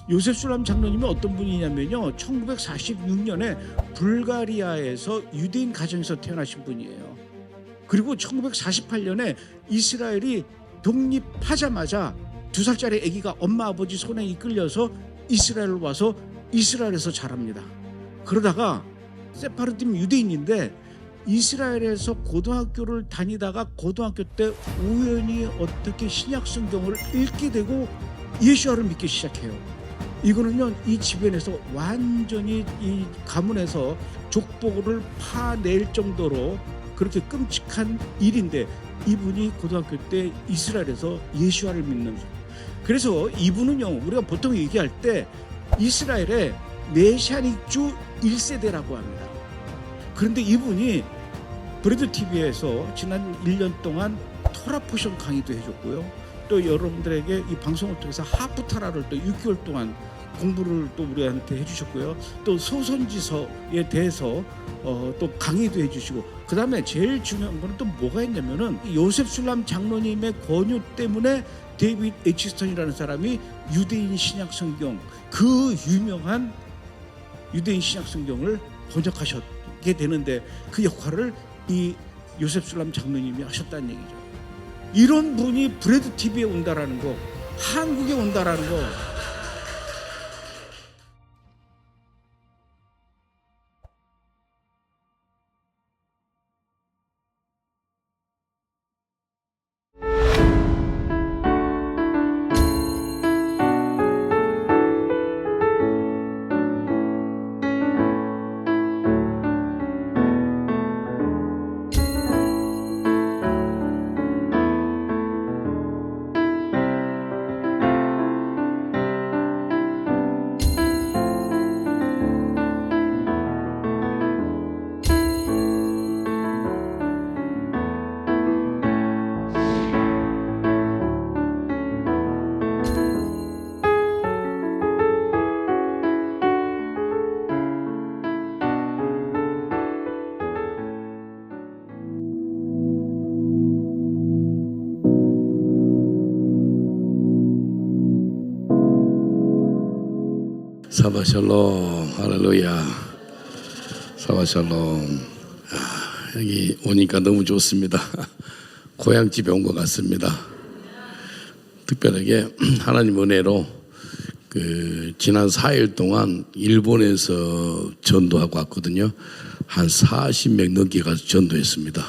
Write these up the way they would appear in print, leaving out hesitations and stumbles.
요셉 술람 장로님이 어떤 분이냐면요, 1946년에 불가리아에서 유대인 가정에서 태어나신 분이에요. 그리고 1948년에 이스라엘이 독립하자마자 2살짜리 아기가 엄마 아버지 손에 이끌려서 이스라엘로 와서 이스라엘에서 자랍니다. 그러다가 세파르팀 유대인인데 이스라엘에서 고등학교를 다니다가 고등학교 때 우연히 어떻게 신약 성경을 읽게 되고 예수와를 믿기 시작해요. 이거는요, 이 집안에서 완전히 이 가문에서 족보를 파낼 정도로 그렇게 끔찍한 일인데, 이분이 고등학교 때 이스라엘에서 예수와를 믿는, 그래서 이분은요, 우리가 보통 얘기할 때 이스라엘의 메시아닉주 1세대라고 합니다. 그런데 이분이 브레드 TV에서 지난 1년 동안 토라 포션 강의도 해줬고요. 또 여러분들에게 이 방송을 통해서 하프타라를 또 6개월 동안 공부를 또 우리한테 해주셨고요. 또 소선지서에 대해서 또 강의도 해주시고, 그 다음에 제일 중요한 거는 또 뭐가 있냐면은 요셉 술람 장로님의 권유 때문에 데이빗 에치스턴이라는 사람이 유대인 신약 성경, 그 유명한 유대인 신약 성경을 번역하셨게 되는데, 그 역할을 이 요셉 술람 장로님이 하셨다는 얘기죠. 이런 분이 브레드 TV에 온다라는 거, 한국에 온다라는 거, 사바샬롬, 할렐루야. 사바샬롬. 여기 오니까 너무 좋습니다. 고향집에 온 것 같습니다. 특별하게 하나님 은혜로 지난 4일 동안 일본에서 전도하고 왔거든요. 한 40명 넘게 가서 전도했습니다.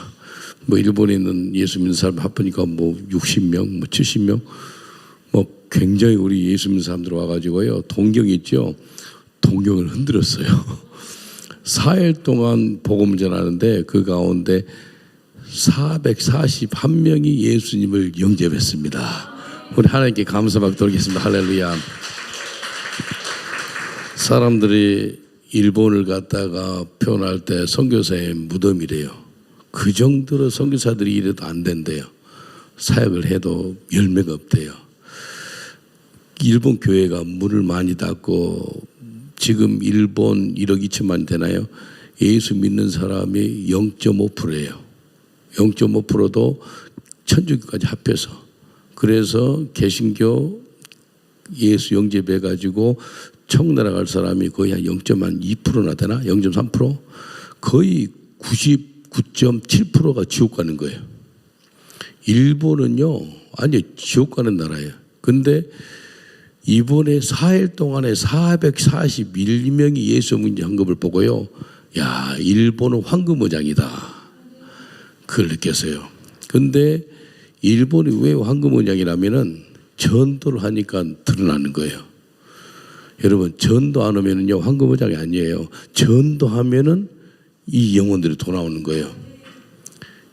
일본에 있는 예수 믿는 사람 합하니까 60명, 70명, 굉장히 우리 예수 믿는 사람들 와가지고요, 동경 있죠? 동경을 흔들었어요. 4일 동안 복음을 전하는데 그 가운데 441명이 예수님을 영접했습니다. 우리 하나님께 감사 받도록 하겠습니다. 할렐루야. 사람들이 일본을 갔다가 표현할 때 선교사의 무덤이래요. 그 정도로 선교사들이 이래도 안 된대요. 사역을 해도 열매가 없대요. 일본 교회가 문을 많이 닫고 지금 일본 1억 2천만 되나요? 예수 믿는 사람이 0.5%예요. 0.5%도 천주교까지 합해서. 그래서 개신교 예수 영접해가지고 청나라 갈 사람이 거의 한 0.2%나 되나? 0.3%? 거의 99.7%가 지옥 가는 거예요. 일본은요, 아니 지옥 가는 나라예요. 근데 이번에 4일 동안에 441명이 예수 믿는 것을 보고요, 야, 일본은 황금어장이다, 그걸 느꼈어요. 근데 일본이 왜 황금어장이라면은 전도를 하니까 드러나는 거예요. 여러분, 전도 안 하면은요, 황금어장이 아니에요. 전도하면은 이 영혼들이 돌아오는 거예요.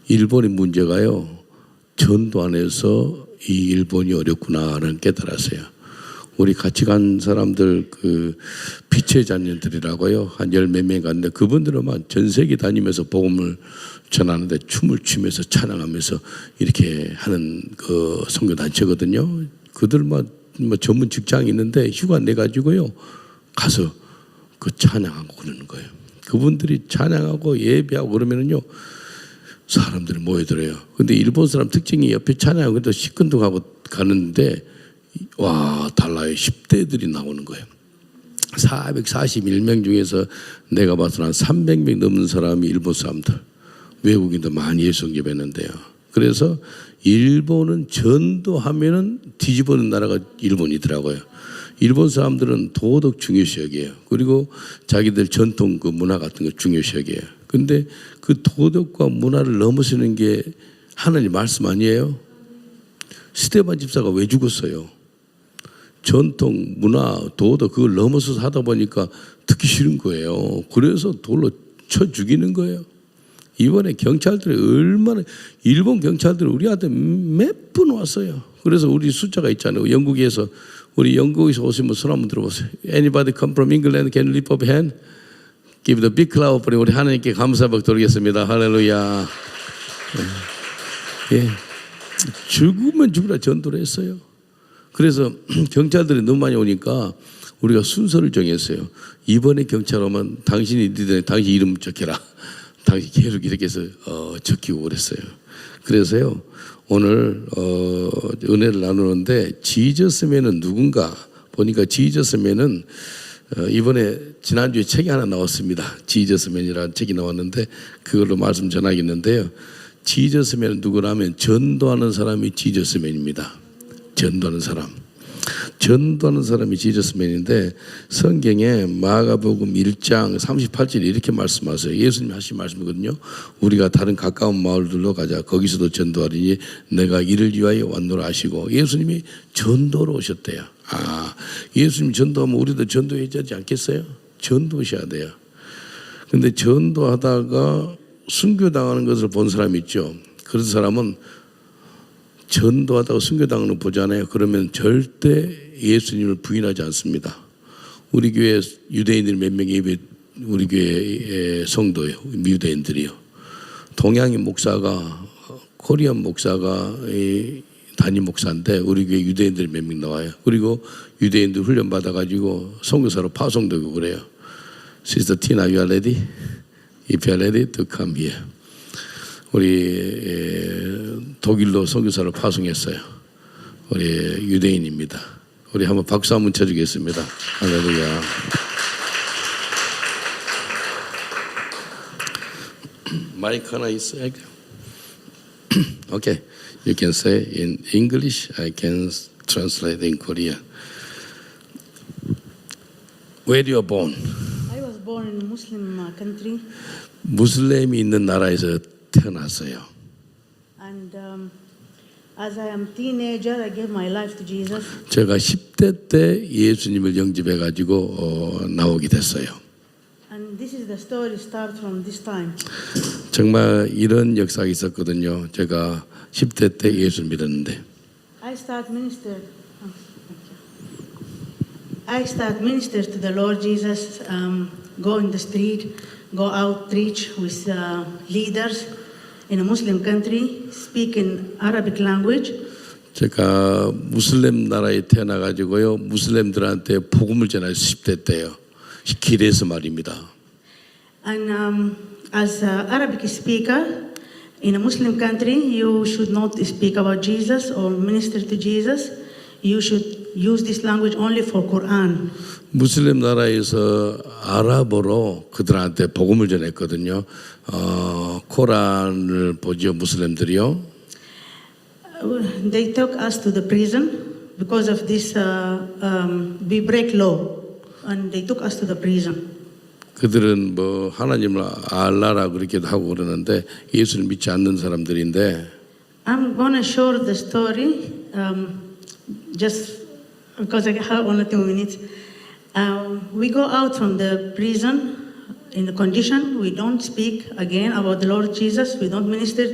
일본의 문제가요, 전도 안 해서 이 일본이 어렵구나라는 깨달았어요. 우리 같이 간 사람들, 빛의 자녀들이라고요, 한 10몇 명 갔는데 그분들은 전 세계 다니면서 복음을 전하는데 춤을 추면서 찬양하면서 이렇게 하는 그 선교단체거든요. 그들 전문 직장이 있는데 휴가 내가지고요 가서 그 찬양하고 그러는 거예요. 그분들이 찬양하고 예배하고 그러면은요, 사람들이 모여들어요. 근데 일본 사람 특징이 옆에 찬양하고 또 시큰둥하고 가는데 와 달라요. 10대들이 나오는 거예요. 441명 중에서 내가 봐서 한 300명 넘는 사람이 일본 사람들, 외국인도 많이 예수 영접했는데요. 그래서 일본은 전도하면은 뒤집어는 나라가 일본이더라고요. 일본 사람들은 도덕 중요시 여겨요. 그리고 자기들 전통 그 문화 같은 거 중요시 여겨요. 근데 그 도덕과 문화를 넘어서는 게 하나님 말씀 아니에요? 스데반 집사가 왜 죽었어요? 전통, 문화, 도덕 그걸 넘어서서 하다 보니까 듣기 싫은 거예요. 그래서 돌로 쳐 죽이는 거예요. 이번에 경찰들이 얼마나, 일본 경찰들이 우리한테 몇 분 왔어요. 그래서 우리 숫자가 있잖아요. 영국에서, 우리 영국에서 오시면 손 한번 들어보세요. Anybody come from England? Can you lift up a hand? Give the big clap. 우리 하나님께 감사박 드리겠습니다. 할렐루야. 예. 죽으면 죽으라 전도를 했어요. 그래서 경찰들이 너무 많이 오니까 우리가 순서를 정했어요. 이번에 경찰 오면 당신이 니들 당신 이름 적혀라. 당신 계속 이렇게 해서 적히고 그랬어요. 그래서요 오늘 은혜를 나누는데 지저스맨은 누군가 보니까 지저스맨은 이번에 지난주에 책이 하나 나왔습니다. 지저스맨이라는 책이 나왔는데 그걸로 말씀 전하겠는데요. 지저스맨은 누구라면 전도하는 사람이 지저스맨입니다. 전도하는 사람. 전도하는 사람이 지저스맨인데 성경에 마가복음 1장 38절에 이렇게 말씀하세요. 예수님이 하신 말씀이거든요. 우리가 다른 가까운 마을들로 가자. 거기서도 전도하리니 내가 이를 위하여 왔노라 하시고 예수님이 전도로 오셨대요. 아, 예수님 전도하면 우리도 전도해야 되지 않겠어요? 전도하셔야 돼요. 근데 전도하다가 순교당하는 것을 본 사람이 있죠. 그런 사람은 전도하다가 순교당하는 거 보잖아요. 그러면 절대 예수님을 부인하지 않습니다. 우리 교회 유대인들 몇 명이 우리 교회 성도예요. 유대인들이요. 동양인 목사가 코리안 목사가 담임 목사인데 우리 교회 유대인들 몇 명 나와요. 그리고 유대인들 훈련 받아가지고 선교사로 파송되고 그래요. Sister Tina, you are ready? If you are ready to come here. 우리 독일로 선교사를 파송했어요. 우리 유대인입니다. 우리 한번 박수 한번 쳐주겠습니다. 할렐루야. 마이크 하나 있어요? Okay, you can say in English. I can translate in Korean. Where you are born? I was born in a Muslim country, 무슬림이 있는 나라에서 태어났어요. and as I am teenager, I gave my life to Jesus. 제가 10대 때 예수님을 영접해 가지고 나오게 됐어요. And this is the story start from this time. 정말 이런 역사가 있었거든요. 제가 10대 때 예수 믿었는데 I start minister to the Lord Jesus. Go in the street, go out preach with leaders in a Muslim country, speak in Arabic language. 제가 무슬림 나라에 태어나 가지고요. 무슬림들한테 복음을 전할 10대 때요. 길에서 말입니다. And as an Arabic speaker in a Muslim country, you should not speak about Jesus or minister to Jesus. You should use this language only for Quran. 무슬림 나라에서 아랍어로 그들한테 복음을 전했거든요. 코란을 보죠. 무슬림들이요. They took us to the prison because of this. We break law, and they took us to the prison. 그들은 뭐 하나님을 알라라 그렇게도 하고 그러는데 예수를 믿지 않는 사람들인데 I'm gonna share the story just because I have only 2 minutes. We go out from the prison in the condition we don't speak again about the Lord Jesus. We don't minister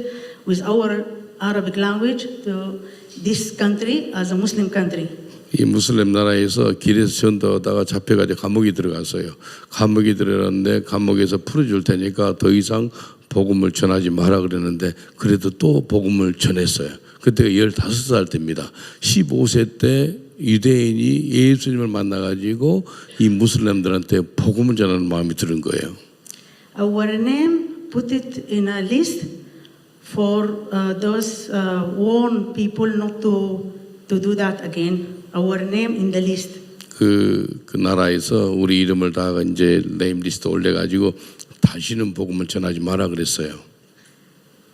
with our Arabic language to this country as a Muslim country. 이 무슬림 나라에서 길에서 전도하다가 잡혀가지고 감옥에 들어갔어요. 감옥에 들어갔는데 감옥에서 풀어줄 테니까 더 이상 복음을 전하지 마라 그랬는데 그래도 또 복음을 전했어요. 그때가 15살 때입니다. 15세 때 유대인이 예수님을 만나가지고 이 무슬림들한테 복음을 전하는 마음이 드는 거예요. Our name put it in a list for those warn people not to do that again. our name in the list. 그 나라에서 우리 이름을 다 이제 네임 리스트 올려가지고 다시는 복음을 전하지 마라 그랬어요.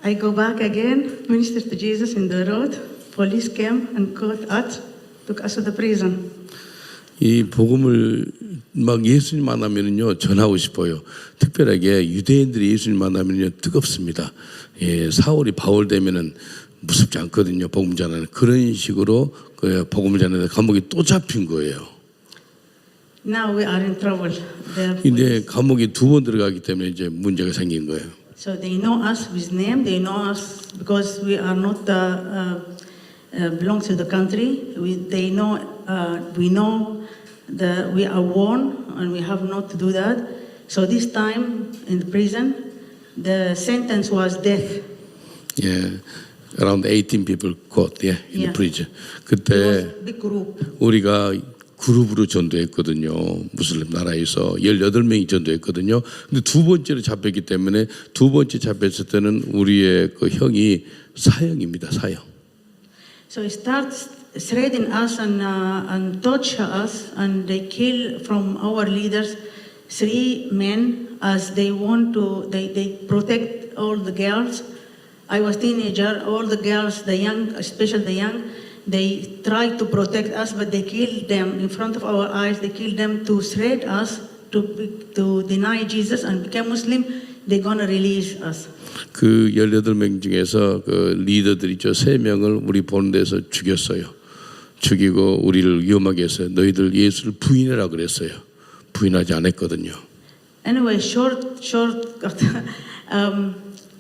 I go back again, minister to Jesus in the road. Police came and caught us, took us to the prison. 이 복음을 막 예수님 만나면은요 전하고 싶어요. 특별하게 유대인들이 예수님 만나면요 뜨겁습니다. 예, 사울이 바울 되면은 무섭지 않거든요. 복음 전하는 그런 식으로 그 복음을 전하는데 감옥에 또 잡힌 거예요. Now we are in trouble. 근데 감옥에 2번 들어가기 때문에 이제 문제가 생긴 거예요. So they know us with name. They know us because we are not belong to the country. They know we know that we are warned and we have not to do that. So this time in the prison, the sentence was death. 예, around 18 people caught, yeah, in the Yeah. prison. It 그때 was a big group. 우리가 그룹으로 전도했거든요. 무슬림 나라에서 18명이 전도했거든요. 근데 2번째로 잡혔기 때문에 2번째 잡혔을 때는 우리의 그 형이 사형입니다. 사형. So it starts threatening us and torture us, and they kill from our leaders 3 men as they want to. They protect all the girls. I was teenager. All the girls, the young, especially the young, they try to protect us, but they kill them in front of our eyes. They kill them to threat us to deny Jesus and become Muslim. They're gonna release us. 그 18명 중에서 그 리더들이죠. 3명을 우리 보는 데서 죽였어요. 죽이고 우리를 위험하게 했어요. 너희들 예수를 부인해라 그랬어요. 부인하지 않았거든요. Anyway, short.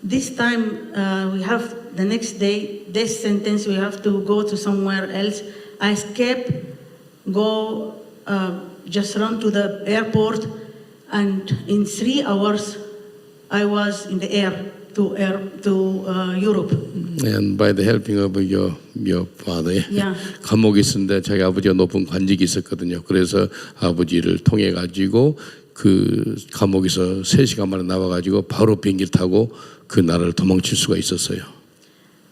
This time we have the next day death sentence. We have to go to somewhere else. I escape, go just run to the airport, and in 3 hours I was in the air to Europe. And by the helping of your father, Yeah. 감옥에 있었는데 자기 아버지가 높은 관직이 있었거든요. 그래서 아버지를 통해 가지고 그 감옥에서 3시간 만에 나와 가지고 바로 비행기 타고 그 나라를 도망칠 수가 있었어요.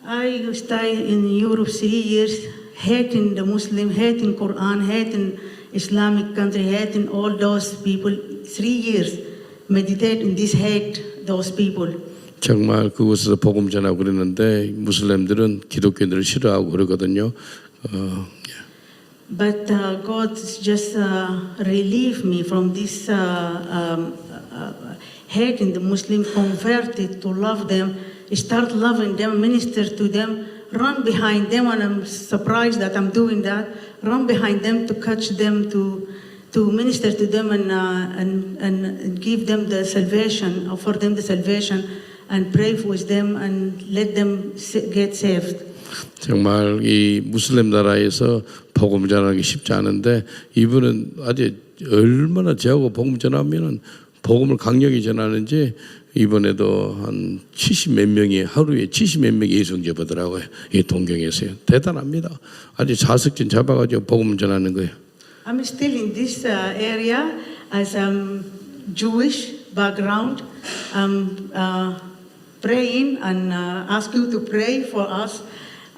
I stayed in Europe 3 years, hating the Muslim, hating Quran, hating Islamic country, hating all those people. 3 years, meditate in this, hate those people. 정말 그곳에서 복음 전하고 그랬는데 무슬림들은 기독교인들을 싫어하고 그러거든요. But God just relieved me from this hating the Muslim, converted to love them, start loving them, minister to them, run behind them, and I'm surprised that I'm doing that. Run behind them to catch them, to minister to them, and give them the salvation, offer them the salvation, and pray with them, and let them get saved. 정말 이 무슬림 나라에서 복음 전하기 쉽지 않은데 이분은 아주 얼마나 저하고 복음 전하면은 복음을 강력히 전하는지 이번에도 한 70 몇 명이 하루에 70 몇 명이 예수님 보더라고요. 이 동경에서요. 대단합니다. 아주 자석진 잡아가지고 복음을 전하는 거예요. I'm still in this area as Jewish background. Praying and ask you to pray for us,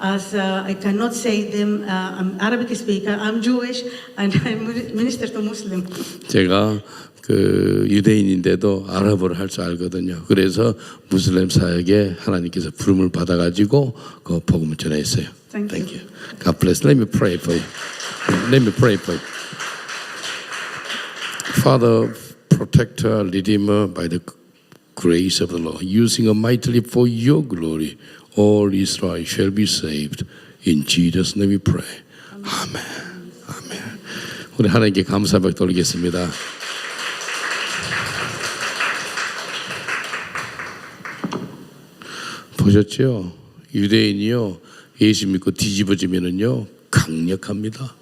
as I cannot say them. I'm Arabic speaker. I'm Jewish and I minister to Muslim. 제가 그 유대인인데도 아랍어를 할 줄 알거든요. 그래서 무슬림 사역에 하나님께서 부름을 받아가지고 그 복음을 전했어요. Thank you. God bless. Let me pray for you. Let me pray for you. Father, protector, redeemer, by the grace of the Lord, using it mightily for your glory, all Israel shall be saved. In Jesus' name we pray. 아멘. 아멘. 우리 하나님께 감사박 돌리겠습니다. 보셨죠? 유대인이요 예수 믿고 뒤집어지면은요 강력합니다.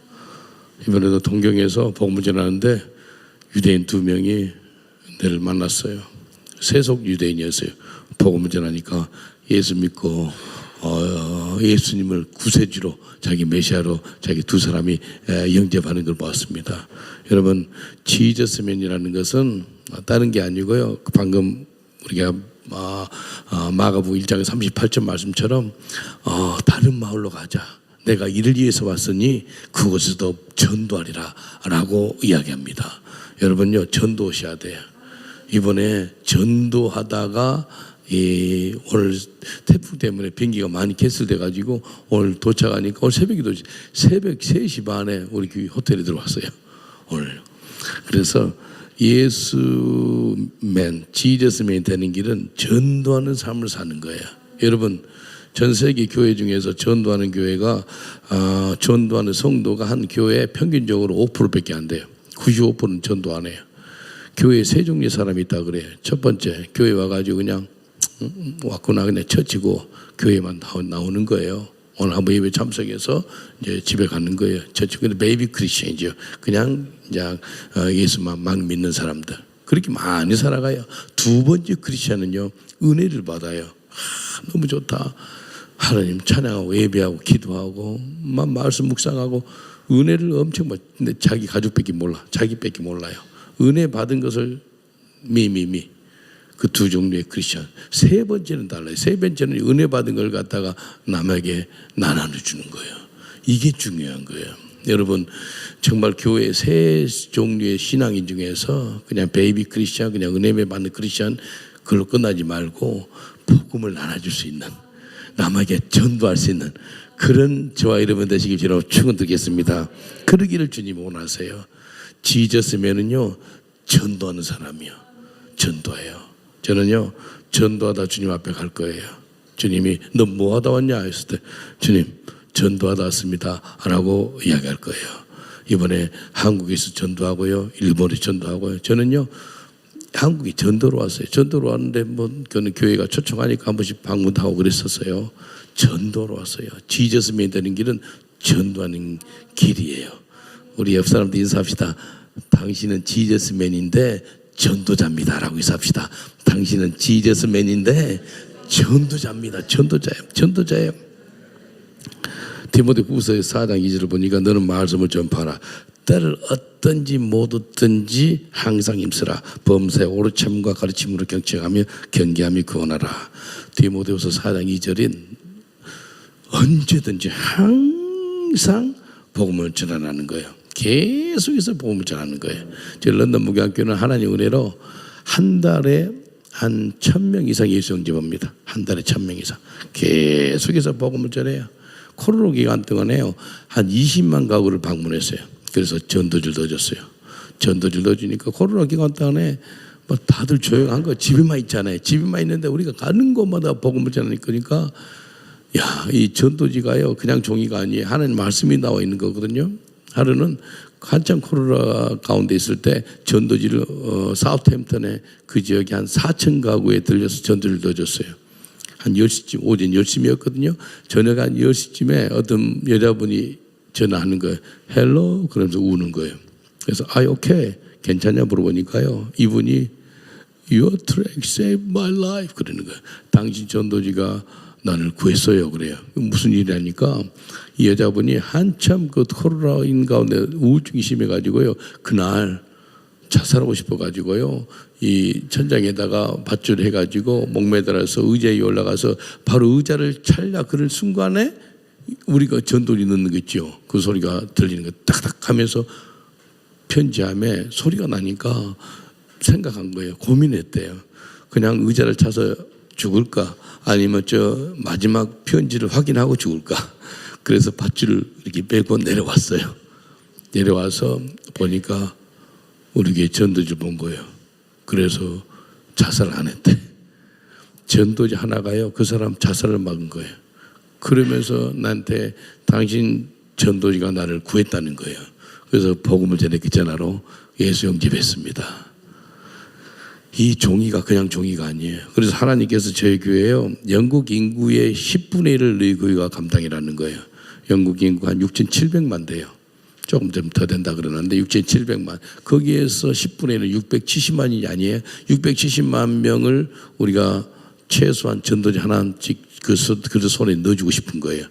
이번에도 동경에서 복음을 전하는데 유대인 2명이 내를 만났어요. 세속 유대인이었어요. 복음을 전하니까 예수 믿고 예수님을 구세주로 자기 메시아로 자기 2 사람이 영접하는 걸 보았습니다. 여러분 지저스맨이라는 것은 다른 게 아니고요. 방금 우리가 마가복음 1장 38절 말씀처럼 다른 마을로 가자. 내가 이를 위해서 왔으니 그곳에도 전도하리라 라고 이야기합니다. 여러분요, 전도하셔야 돼요. 이번에 전도하다가 오늘 태풍 때문에 비행기가 많이 캔슬돼 가지고 오늘 도착하니까 오늘 새벽 3시 반에 우리 교회 호텔에 들어왔어요. 오늘. 그래서 지저스맨 되는 길은 전도하는 삶을 사는 거예요. 여러분, 전 세계 교회 중에서 전도하는 교회가 전도하는 성도가 한 교회에 평균적으로 5%밖에 안 돼요. 95%는 전도 안 해요. 교회에 세 종류의 사람이 있다 그래요. 첫 번째, 교회 와가지고 그냥 왔구나 그냥 처치고 교회만 나오는 거예요. 오늘 한번 예배 참석해서 이제 집에 가는 거예요. 처치. 근데 베이비 크리스천이죠. 그냥 이제 예수만 막 믿는 사람들. 그렇게 많이 살아가요. 두 번째 크리스천은요, 은혜를 받아요. 너무 좋다. 하나님 찬양하고 예배하고 기도하고 말씀 묵상하고 은혜를 엄청 받. 근데 자기 가족밖에 몰라. 자기밖에 몰라요. 은혜 받은 것을 그 두 종류의 크리스천. 세 번째는 달라요. 세 번째는 은혜 받은 걸 갖다가 남에게 나눠주는 거예요. 이게 중요한 거예요. 여러분, 정말 교회 세 종류의 신앙인 중에서 그냥 베이비 크리스천, 그냥 은혜 받는 크리스천, 그걸로 끝나지 말고 복음을 나눠줄 수 있는, 남에게 전도할 수 있는 그런 저와 여러분 되시길 주로 축원드리겠습니다. 그러기를 주님 원하세요. 지저스면은요, 전도하는 사람이요. 전도해요. 저는요, 전도하다 주님 앞에 갈 거예요. 주님이 너 뭐 하다 왔냐 했을 때 주님 전도하다 왔습니다 라고 이야기할 거예요. 이번에 한국에서 전도하고요, 일본에 전도하고요. 저는요, 한국에 전도로 왔어요. 전도로 왔는데 그는 교회가 초청하니까 한 번씩 방문도 하고 그랬었어요. 전도로 왔어요. 지저스맨 되는 길은 전도하는 길이에요. 우리 옆 사람도 인사합시다. 당신은 지저스맨인데 전도자입니다 라고 인사합시다. 당신은 지저스맨인데 전도자입니다. 전도자예요. 디모데후서 4장 2절을 보니까 너는 말씀을 전파하라. 때를 어떤지 못 얻든지 항상 힘쓰라. 범사에 오르참과 가르침으로 경청하며 경계하며 구원하라. 디모데후서 4장 2절인 언제든지 항상 복음을 전하는 거예요. 계속해서 복음을 전하는 거예요. 저희 런던 무교학교는 하나님 은혜로 한 달에 한 1,000명 이상 예수 영접합니다. 한 달에 1,000명 이상 계속해서 복음을 전해요. 코로나 기간 동안에요, 한 20만 가구를 방문했어요. 그래서 전도줄 넣어줬어요. 전도줄 넣어주니까 코로나 기간 동안에 다들 조용한 거, 집에만 있잖아요. 집에만 있는데 우리가 가는 곳마다 복음을 전하니까 야, 이 전도지가요, 그냥 종이가 아니에요. 하나님 말씀이 나와 있는 거거든요. 하루는 한참 코로나 가운데 있을 때 전도지를 사우스햄튼에 그 지역에 한 4,000 가구에 들려서 전도를 넣어줬어요. 한 10시쯤, 오전 10시였거든요. 저녁 한 10시쯤에 어떤 여자분이 전화하는 거예요. 헬로? 그러면서 우는 거예요. 그래서 오케이. 괜찮냐 물어보니까요, 이분이 Your track saved my life 그러는 거예요. 당신 전도지가 나를 구했어요 그래요. 무슨 일이라니까 이 여자분이 한참 그 코로나인 가운데 우울증이 심해가지고요, 그날 자살하고 싶어가지고요, 이 천장에다가 밧줄 해가지고 목매달아서 의자에 올라가서 바로 의자를 찰려 그럴 순간에 우리가 전도리 넣는 거 있죠. 그 소리가 들리는 거 딱딱 하면서 편지함에 소리가 나니까 생각한 거예요. 고민했대요. 그냥 의자를 차서 죽을까 아니면 저 마지막 편지를 확인하고 죽을까. 그래서 밧줄을 이렇게 빼고 내려왔어요. 내려와서 보니까 우리 교회 전도지 본 거예요. 그래서 자살을 안 했대. 전도지 하나가요, 그 사람 자살을 막은 거예요. 그러면서 나한테 당신 전도지가 나를 구했다는 거예요. 그래서 복음을 전했기 전화로 예수 영접했습니다. 이 종이가 그냥 종이가 아니에요. 그래서 하나님께서 저희 교회에요, 영국 인구의 10분의 1을 너희 교회가 감당이라는 거예요. 영국 인구가 한 6,700만 돼요. 조금 좀 더 된다 그러는데 6,700만. 거기에서 10분의 1은 670만이 아니에요. 670만 명을 우리가 최소한 전도지 하나씩 그 손에 넣어주고 싶은 거예요.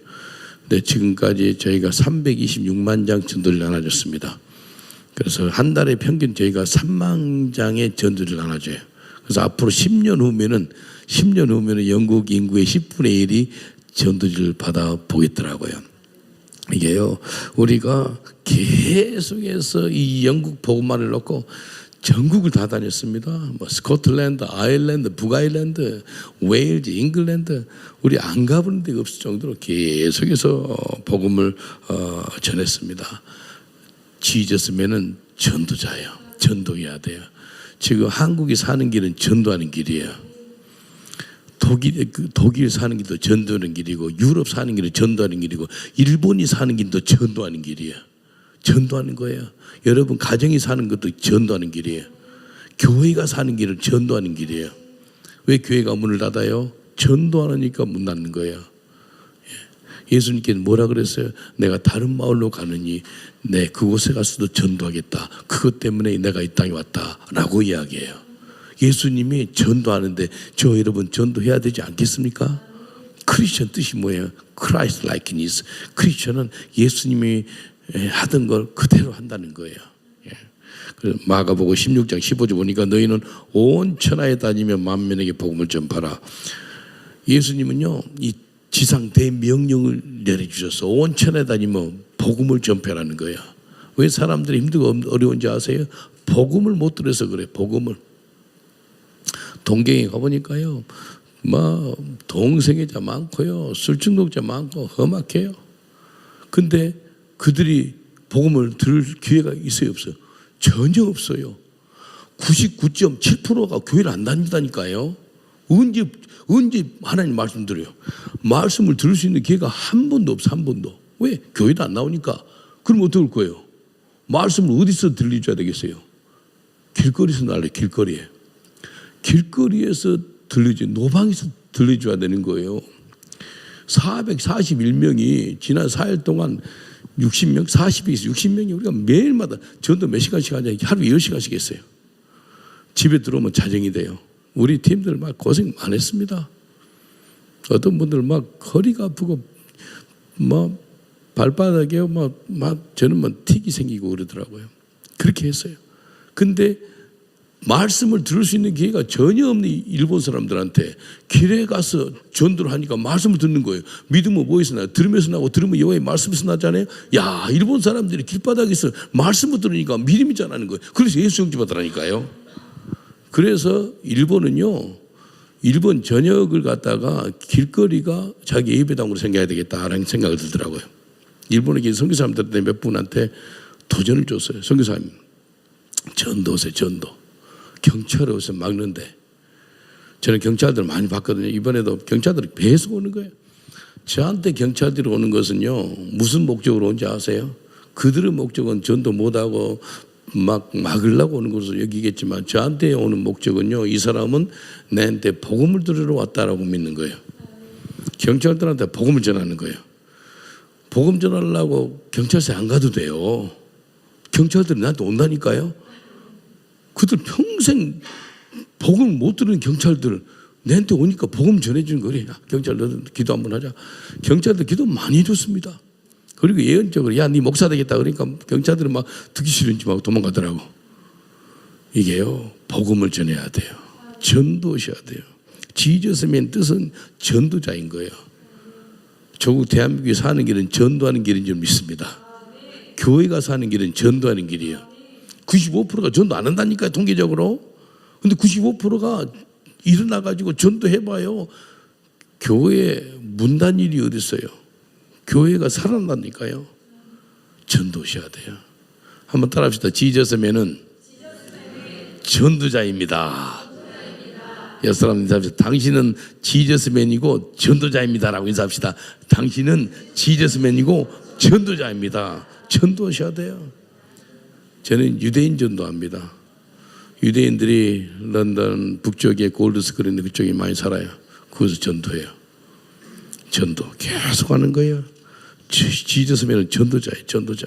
근데 지금까지 저희가 326만 장 전도를 나눠줬습니다. 그래서 한 달에 평균 저희가 3만 장의 전도를 나눠줘요. 그래서 앞으로 10년 후면은 영국 인구의 10분의 1이 전도지를 받아 보겠더라고요. 이게요, 우리가 계속해서 이 영국 복음만을 놓고 전국을 다 다녔습니다. 뭐 스코틀랜드, 아일랜드, 북아일랜드, 웨일즈, 잉글랜드, 우리 안 가본 데가 없을 정도로 계속해서 복음을 전했습니다. 지저스맨은 전도자예요. 전도해야 돼요. 지금 한국이 사는 길은 전도하는 길이에요. 독일 사는 길도 전도하는 길이고, 유럽 사는 길은 전도하는 길이고, 일본이 사는 길도 전도하는 길이에요. 전도하는 거예요. 여러분 가정이 사는 것도 전도하는 길이에요. 교회가 사는 길은 전도하는 길이에요. 왜 교회가 문을 닫아요? 전도하니까 문 닫는 거예요. 예수님께는 뭐라 그랬어요? 내가 다른 마을로 가느니 내 그곳에 가서도 전도하겠다. 그것 때문에 내가 이 땅에 왔다라고 이야기해요. 예수님이 전도하는데 저 여러분 전도해야 되지 않겠습니까? 크리스천 뜻이 뭐예요? Christ likeness. 크리스천은 예수님이 하던 걸 그대로 한다는 거예요. 마가복음 16장 15절 보니까 너희는 온 천하에 다니며 만민에게 복음을 전파라. 예수님은요, 이 지상 대명령을 내려주셔서 온 천하에 다니며 복음을 전파라는 거예요. 왜 사람들이 힘들고 어려운지 아세요? 복음을 못 들어서 그래. 복음을. 동경에 가보니까요, 뭐 동성애자 많고요, 술중독자 많고 험악해요. 근데 그들이 복음을 들을 기회가 있어요, 없어요? 전혀 없어요. 99.7%가 교회를 안 다닌다니까요. 언제 하나님 말씀 들어요? 말씀을 들을 수 있는 기회가 한 번도 없어, 한 번도. 왜? 교회도 안 나오니까. 그럼 어떨 거예요? 말씀을 어디서 들려줘야 되겠어요? 길거리에서 날래, 길거리에. 길거리에서 들려줘, 노방에서 들려줘야 되는 거예요. 441명이 지난 4일 동안 60명, 40에서 60명이 우리가 매일마다 전도 몇 시간씩 하냐, 하루에 10시간씩 했어요. 집에 들어오면 자정이 돼요. 우리 팀들 막 고생 많이 했습니다. 어떤 분들 막 허리가 아프고 막 발바닥에 막 저는 막 틱이 생기고 그러더라고요. 그렇게 했어요. 근데 말씀을 들을 수 있는 기회가 전혀 없는 일본 사람들한테 길에 가서 전도를 하니까 말씀을 듣는 거예요. 믿음은 뭐에서 나요? 들으면서 나고, 들으면 여호와의 말씀에서 나잖아요. 야, 일본 사람들이 길바닥에서 말씀을 들으니까 믿음이 자라는 거예요. 그래서 예수 영접하더라니까요. 그래서 일본은요, 일본 전역을 갖다가 길거리가 자기 예배당으로 생겨야 되겠다라는 생각을 들더라고요. 일본에 선교사님들한테 몇 분한테 도전을 줬어요. 선교사님, 전도하세요, 전도. 경찰이 오서 막는데, 저는 경찰들 많이 봤거든요. 이번에도 경찰들이 계속 오는 거예요. 저한테 경찰들이 오는 것은요, 무슨 목적으로 온지 아세요? 그들의 목적은 전도 못하고 막 막으려고 오는 것으로 여기겠지만, 저한테 오는 목적은요, 이 사람은 내한테 복음을 들으러 왔다라고 믿는 거예요. 경찰들한테 복음을 전하는 거예요. 복음 전하려고 경찰서에 안 가도 돼요. 경찰들이 나한테 온다니까요. 그들 평생 복음 못 들은 경찰들 내한테 오니까 복음 전해주는 거래. 경찰 너도 기도 한번 하자. 경찰들 기도 많이 해줬습니다. 그리고 예언적으로 야, 네 목사 되겠다 그러니까 경찰들은 막 듣기 싫은지 막 도망가더라고. 이게요, 복음을 전해야 돼요. 전도하셔야 돼요. 지저스맨 뜻은 전도자인 거예요. 조국 대한민국이 사는 길은 전도하는 길인 줄 믿습니다. 교회가 사는 길은 전도하는 길이에요. 95%가 전도 안 한다니까요, 통계적으로. 근데 95%가 일어나가지고 전도해봐요. 교회 문 닫는 일이 어디 있어요? 교회가 살아난다니까요. 전도하셔야 돼요. 한번 따라합시다. 지저스맨은 전도자입니다. 여섯 사람 인사합시다. 당신은 지저스맨이고 전도자입니다라고 인사합시다. 당신은 지저스맨이고 전도자입니다. 전도하셔야 돼요. 저는 유대인 전도합니다. 유대인들이 런던 북쪽에 골드스크린 그쪽에 많이 살아요. 거기서 전도해요. 전도 계속 하는 거예요. 지저스맨은 전도자예요. 전도자.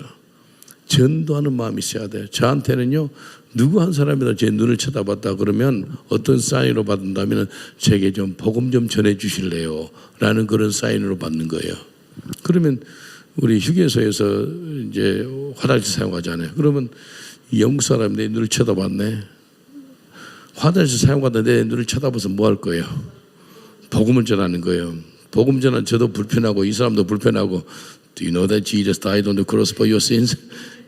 전도하는 마음이 있어야 돼요. 저한테는요, 누구 한 사람이라도 제 눈을 쳐다봤다 그러면 어떤 사인으로 받는다면 제게 좀 복음 좀 전해 주실래요? 라는 그런 사인으로 받는 거예요. 그러면 우리 휴게소에서 이제 화장실 사용하잖아요. 그러면 영국 사람이 내 눈을 쳐다봤네. 화장실 사용하다 내 눈을 쳐다봐서 뭐 할 거예요? 복음을 전하는 거예요. 복음 전하는 저도 불편하고 이 사람도 불편하고 Do you know that Jesus died on the cross for your sins?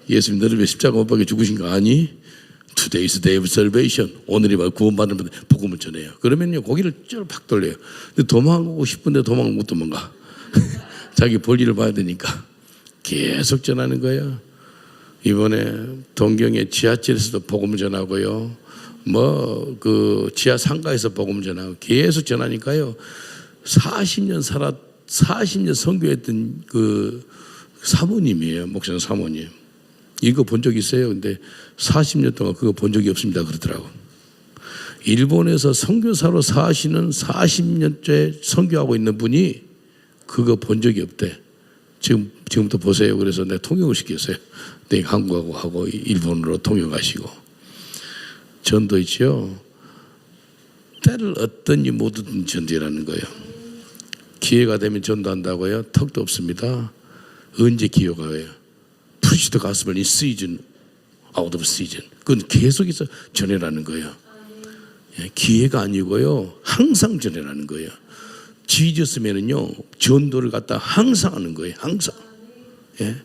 예수님 너를 위해 십자가 못 박혀 죽으신 거 아니? Today is the day of salvation. 오늘이 바로 구원받는 복음을 전해요. 그러면요 고개를 쫙 돌려요. 근데 도망가고 싶은데 도망을 못 도망가. 자기 볼 일을 봐야 되니까 계속 전하는 거예요. 이번에 동경의 지하철에서도 복음을 전하고요. 뭐 그 지하 상가에서 복음을 전하고 계속 전하니까요. 40년 선교했던 그 사모님이에요. 목사님 사모님. 이거 본 적 있어요? 근데 40년 동안 그거 본 적이 없습니다. 그러더라고. 일본에서 선교사로 사시는 40년째 선교하고 있는 분이 그거 본 적이 없대. 지금부터 보세요. 그래서 내가 통역을 시켰어요. 내가 한국하고 하고 일본으로 통역하시고. 전도 있죠. 때를 얻든지 못 얻든 전도라는 거예요. 기회가 되면 전도한다고요? 턱도 없습니다. 언제 기회가 와요? Preach the gospel in season, out of season. 그건 계속해서 전해라는 거예요. 기회가 아니고요. 항상 전해라는 거예요. 지저스면은요 전도를 갖다 항상 하는 거예요. 항상. 예.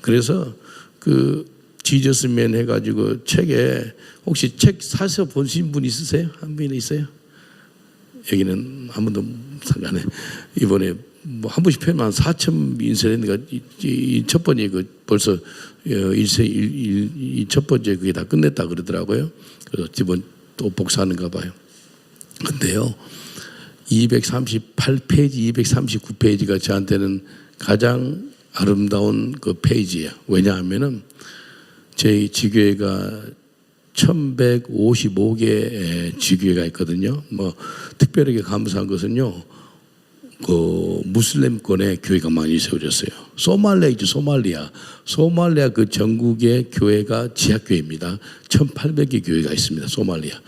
그래서 그 지저스면 해가지고 책에 혹시 책 사서 보신 분 있으세요? 한 분이 있어요? 여기는 한 번도 상관해. 이번에 뭐 한 번씩 표현만 4천 인쇄했는가 이 첫 번째 그 벌써 이 첫 번째 그게 다 끝냈다 그러더라고요. 그래서 이번 또 복사하는가 봐요. 근데요 238페이지, 239페이지가 저한테는 가장 아름다운 그 페이지예요. 왜냐하면은 저희 지교회가 1155개의 지교회가 있거든요. 뭐 특별하게 감사한 것은요. 그 무슬림권의 교회가 많이 세워졌어요. 소말리아이죠, 소말리아. 소말리아 그 전국의 교회가 지하교회입니다. 1,800개 교회가 있습니다. 소말리아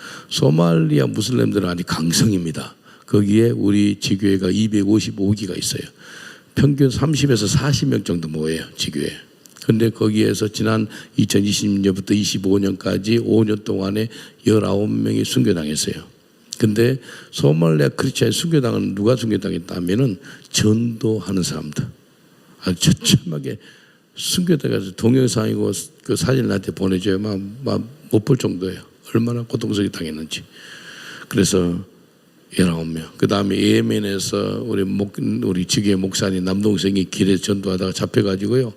무슬림들은 아주 강성입니다. 거기에 우리 지교회가 255기가 있어요. 평균 30에서 40명 정도 모여요, 지교회. 근데 거기에서 지난 2020년부터 25년까지 5년 동안에 19명이 순교당했어요. 근데 소말리아 크리스찬 순교당은 누가 순교당했다면은 전도하는 사람들. 아주 처참하게 순교당해서 동영상이고 그 사진을 나한테 보내줘요. 못 볼 정도예요. 얼마나 고통스럽게 당했는지. 그래서 19명. 그 다음에 예멘에서 우리 지교회 목사님 남동생이 길에서 전도하다가 잡혀가지고요.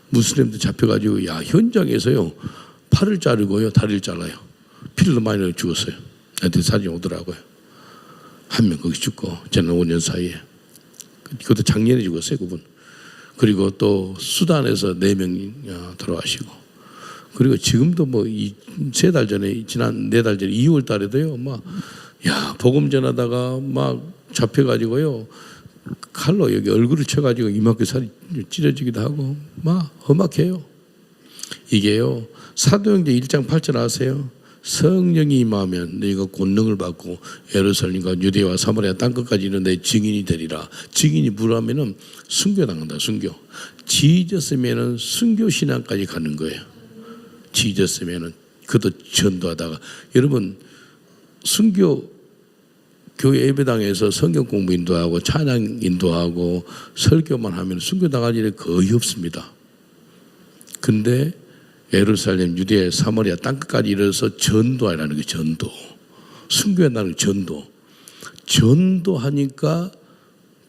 무슬림도 잡혀가지고 야 현장에서요 팔을 자르고요 다리를 잘라요. 피를 많이 흘려 죽었어요. 나한테 사진이 오더라고요. 한 명 거기 죽고 저는 5년 사이에. 그것도 작년에 죽었어요 그분. 그리고 또 수단에서 4명이 돌아가시고. 그리고 지금도 뭐 3달 전에 지난 4달 전에 2월 달에도요 막 야 복음 전하다가 막 잡혀가지고요 칼로 여기 얼굴을 쳐가지고 이만큼 살이 찢어지기도 하고 막 험악해요. 이게요 사도행전 1장 8절 아세요? 성령이 임하면 너희가 권능을 받고 예루살렘과 유대와 사마리아 땅끝까지 이르는 내 증인이 되리라. 증인이 뭐라면은 순교당한다. 순교. 지졌으면은 순교 신앙까지 가는 거예요. 지졌으면은 그것도 전도하다가 여러분 순교 교회 예배당에서 성경 공부 인도하고 찬양 인도하고 설교만 하면 순교당할 일이 거의 없습니다. 근데 예루살렘, 유대, 사마리아 땅끝까지 이르러서 전도하라는 게 전도. 순교한다는 게 전도. 전도하니까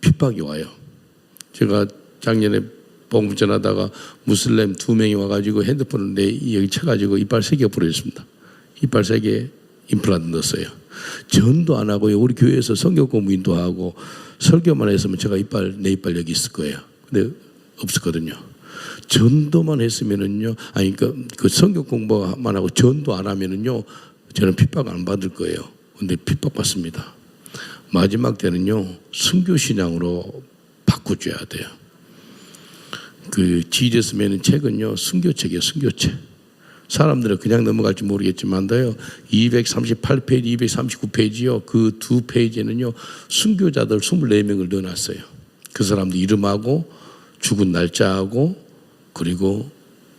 핍박이 와요. 제가 작년에 복음 전하다가 무슬림 2명이 와가지고 핸드폰을 여기 쳐가지고 이빨 3개 부러졌습니다. 이빨 3개 임플란트 넣었어요. 전도 안 하고요. 우리 교회에서 성경 공부 인도하고 설교만 했으면 제가 내 이빨 여기 있을 거예요. 근데 없었거든요. 전도만 했으면은요. 아니 그 성경 공부만 하고 전도 안 하면은요. 저는 핍박 안 받을 거예요. 근데 핍박 받습니다. 마지막 때는요. 순교 신앙으로 바꿔줘야 돼요. 그 지저스맨 책은요. 순교책이에요. 순교책. 사람들은 그냥 넘어갈지 모르겠지만요. 238페이지, 239페이지요. 그 2페이지에는요. 순교자들 24명을 넣어놨어요. 그 사람들 이름하고 죽은 날짜하고 그리고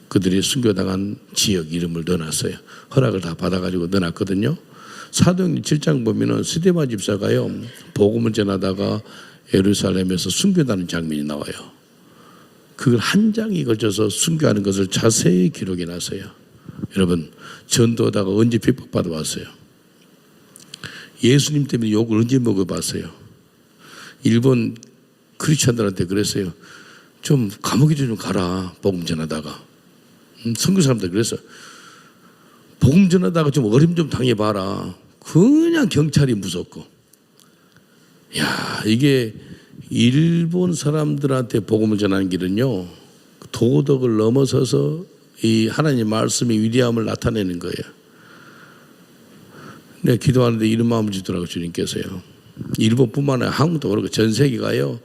그들이 순교당한 지역 이름을 넣어놨어요. 허락을 다 받아가지고 넣어놨거든요. 사도행전 7장 보면은 스데반 집사가요. 복음을 전하다가 예루살렘에서 순교당하는 장면이 나와요. 그걸 한 장에 걸쳐서 순교하는 것을 자세히 기록해 놨어요. 여러분, 전도하다가 언제 핍박받아 왔어요? 예수님 때문에 욕을 언제 먹어봤어요? 일본 크리스찬들한테 그랬어요. 좀 감옥에 좀 가라, 복음 전하다가. 선교 사람들 그랬어. 복음 전하다가 좀 어려움 좀 당해봐라. 그냥 경찰이 무섭고. 야, 이게 일본 사람들한테 복음을 전하는 길은요, 도덕을 넘어서서 이 하나님 말씀의 위대함을 나타내는 거예요. 내가 기도하는데 이런 마음을 주더라고, 주님께서요. 일본뿐만 아니라 한국도 그렇고 전 세계가요,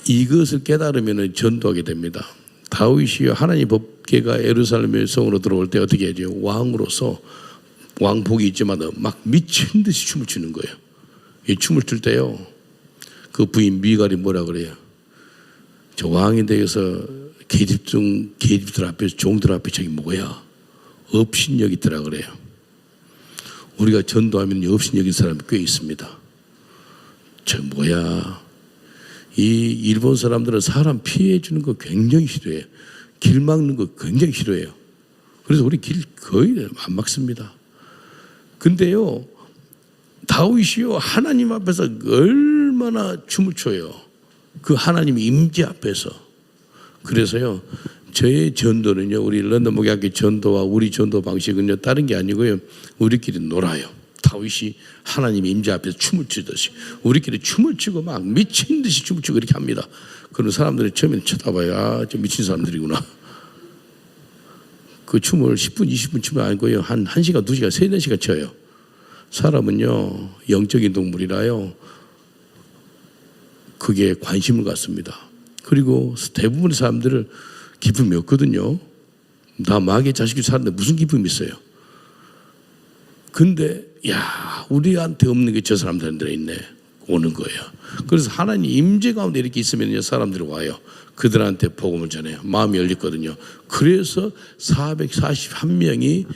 이것을 깨달으면 전도하게 됩니다. 다윗이요, 하나님 법궤가 예루살렘의 성으로 들어올 때 어떻게 하죠? 왕으로서 왕복이 있지만 막 미친 듯이 춤을 추는 거예요. 이 춤을 출 때요, 그 부인 미갈이 뭐라 그래요? 저 왕에 대해서 계집들 앞에서, 종들 앞에 저기 뭐야? 업신여기 있더라 그래요. 우리가 전도하면 업신여긴 사람이 꽤 있습니다. 저 뭐야? 이 일본 사람들은 사람 피해 주는 거 굉장히 싫어해요. 길 막는 거 굉장히 싫어해요. 그래서 우리 길 거의 안 막습니다. 근데요, 다윗이요, 하나님 앞에서 얼마나 춤을 춰요. 그 하나님 임재 앞에서. 그래서요, 저의 전도는요, 우리 런던 목양교 전도와 우리 전도 방식은요, 다른 게 아니고요, 우리끼리 놀아요. 다윗이 하나님 임재 앞에서 춤을 추듯이 우리끼리 춤을 추고 막 미친 듯이 춤을 추고 이렇게 합니다. 그런 사람들이 처음에는 쳐다봐요. 아, 좀 미친 사람들이구나. 그 춤을 10분, 20분 추면 아니고요, 한 1시간, 2시간, 3, 4시간 춰요. 사람은요, 영적인 동물이라요, 그게 관심을 갖습니다. 그리고 대부분의 사람들을 기쁨이 없거든요. 다 마귀의 자식이 사는데 무슨 기쁨이 있어요? 근데 야, 우리한테 없는 게 저 사람들한테 있네. 오는 거예요. 그래서 하나님 임재 가운데 이렇게 있으면 사람들이 와요. 그들한테 복음을 전해요. 마음이 열렸거든요. 그래서 441명이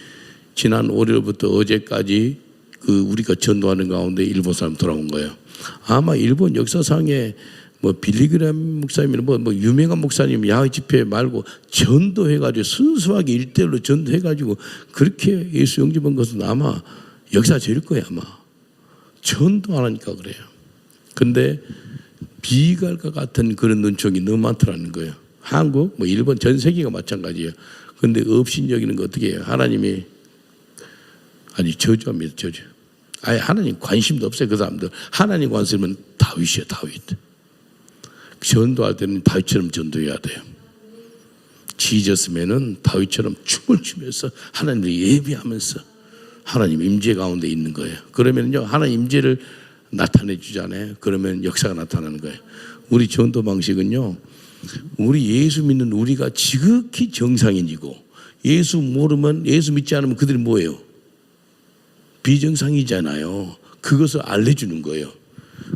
지난 월요일부터 어제까지 그 우리가 전도하는 가운데 일본 사람 돌아온 거예요. 아마 일본 역사상에 뭐 빌리그램 목사님, 뭐 유명한 목사님 야외 집회 말고 전도해가지고 순수하게 1대1로 전도해가지고 그렇게 예수 영접한 것은 아마 역사 제일 거예요. 아마 전도하니까 그래요. 근데 비갈과 같은 그런 눈총이 너무 많더라는 거예요. 한국, 뭐 일본, 전 세계가 마찬가지예요. 근데 업신 여기는 거 어떻게 해요? 하나님이 아니 저주합니다. 저주. 아예 하나님 관심도 없어요. 그 사람들. 하나님 관심은 다윗이에요. 다윗. 전도할 때는 다윗처럼 전도해야 돼요. 지저스면은 다윗처럼 춤을 추면서 하나님을 예배하면서 하나님 임재 가운데 있는 거예요. 그러면요, 하나님 임재를 나타내 주잖아요. 그러면 역사가 나타나는 거예요. 우리 전도 방식은요, 우리 예수 믿는 우리가 지극히 정상인이고, 예수 모르면, 예수 믿지 않으면 그들이 뭐예요? 비정상이잖아요. 그것을 알려주는 거예요.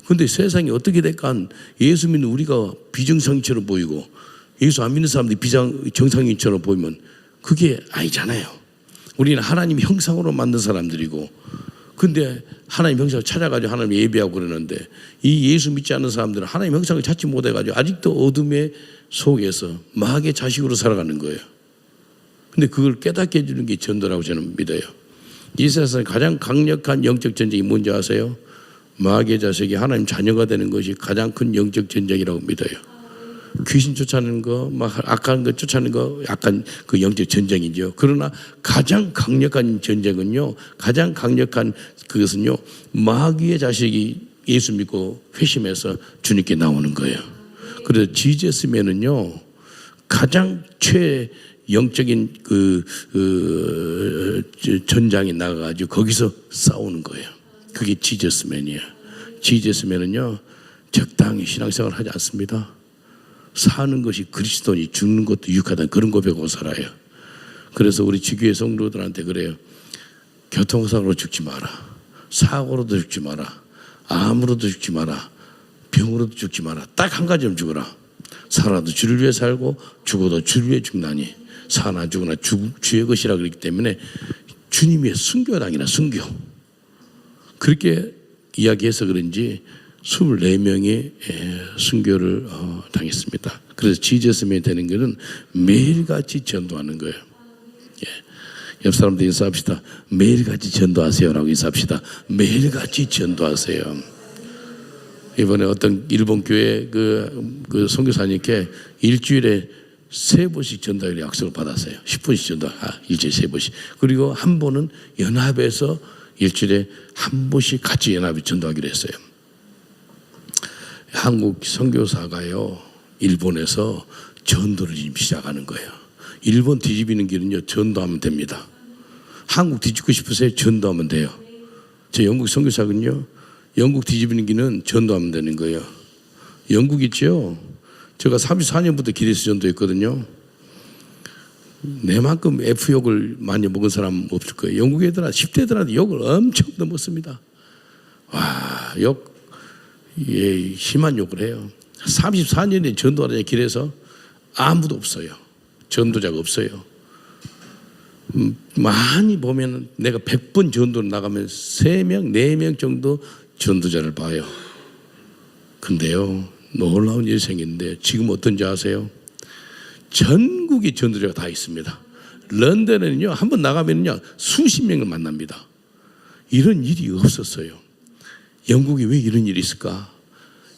근데 세상이 어떻게 될까? 예수 믿는 우리가 비정상인처럼 보이고 예수 안 믿는 사람들이 정상인처럼 보이면 그게 아니잖아요. 우리는 하나님 형상으로 만든 사람들이고, 근데 하나님 형상을 찾아가지고 하나님 예배하고 그러는데, 이 예수 믿지 않는 사람들은 하나님 형상을 찾지 못해가지고 아직도 어둠의 속에서 마귀의 자식으로 살아가는 거예요. 근데 그걸 깨닫게 해주는 게 전도라고 저는 믿어요. 이 세상에 가장 강력한 영적 전쟁이 뭔지 아세요? 마귀의 자식이 하나님 자녀가 되는 것이 가장 큰 영적 전쟁이라고 믿어요. 귀신 쫓아내는 거, 막 악한 거 쫓아내는 거, 약간 그 영적 전쟁이죠. 그러나 가장 강력한 전쟁은요, 가장 강력한 그것은요, 마귀의 자식이 예수 믿고 회심해서 주님께 나오는 거예요. 그래서 지제스면은요, 가장 영적인 전장에 나가가지고 거기서 싸우는 거예요. 그게 지저스맨이에요. 지저스맨은요, 적당히 신앙생활 하지 않습니다. 사는 것이 그리스도니 죽는 것도 유익하다는 그런 고백하고 살아요. 그래서 우리 지교회 성도들한테 그래요. 교통사고로 죽지 마라. 사고로도 죽지 마라. 암으로도 죽지 마라. 병으로도 죽지 마라. 딱 한 가지만 죽어라. 살아도 주를 위해 살고 죽어도 주를 위해 죽나니 사나 죽으나 주의 것이라 그랬기 때문에 주님의 순교당이나 순교. 그렇게 이야기해서 그런지 24명의 순교를 당했습니다. 그래서 지저스맨이 되는 것은 매일같이 전도하는 거예요. 옆 사람들 인사합시다. 매일같이 전도하세요라고 인사합시다. 매일같이 전도하세요. 이번에 어떤 일본 교회 그 선교사님께 일주일에 3번씩 전도할 약속을 받았어요. 10분씩 전도, 일주일에 3번씩. 그리고 한 번은 연합에서 일주일에 한 번씩 같이 연합에 전도하기로 했어요. 한국 선교사가요, 일본에서 전도를 지금 시작하는 거예요. 일본 뒤집이는 길은요, 전도하면 됩니다. 한국 뒤집고 싶으세요? 전도하면 돼요. 저 영국 선교사군요, 영국 뒤집이는 길은 전도하면 되는 거예요. 영국 있죠? 제가 34년부터 길에서 전도했거든요. 내만큼 F욕을 많이 먹은 사람 없을 거예요. 영국 애들아, 10대들한테 욕을 엄청 넘었습니다. 와, 심한 욕을 해요. 34년에 전도하는 길에서 아무도 없어요. 전도자가 없어요. 많이 보면 내가 100번 전도를 나가면 3명, 4명 정도 전도자를 봐요. 근데요, 놀라운 일이 생겼는데 지금 어떤지 아세요? 전국에 전도자가 다 있습니다. 런던에는요, 한번 나가면요 수십 명을 만납니다. 이런 일이 없었어요. 영국에 왜 이런 일이 있을까?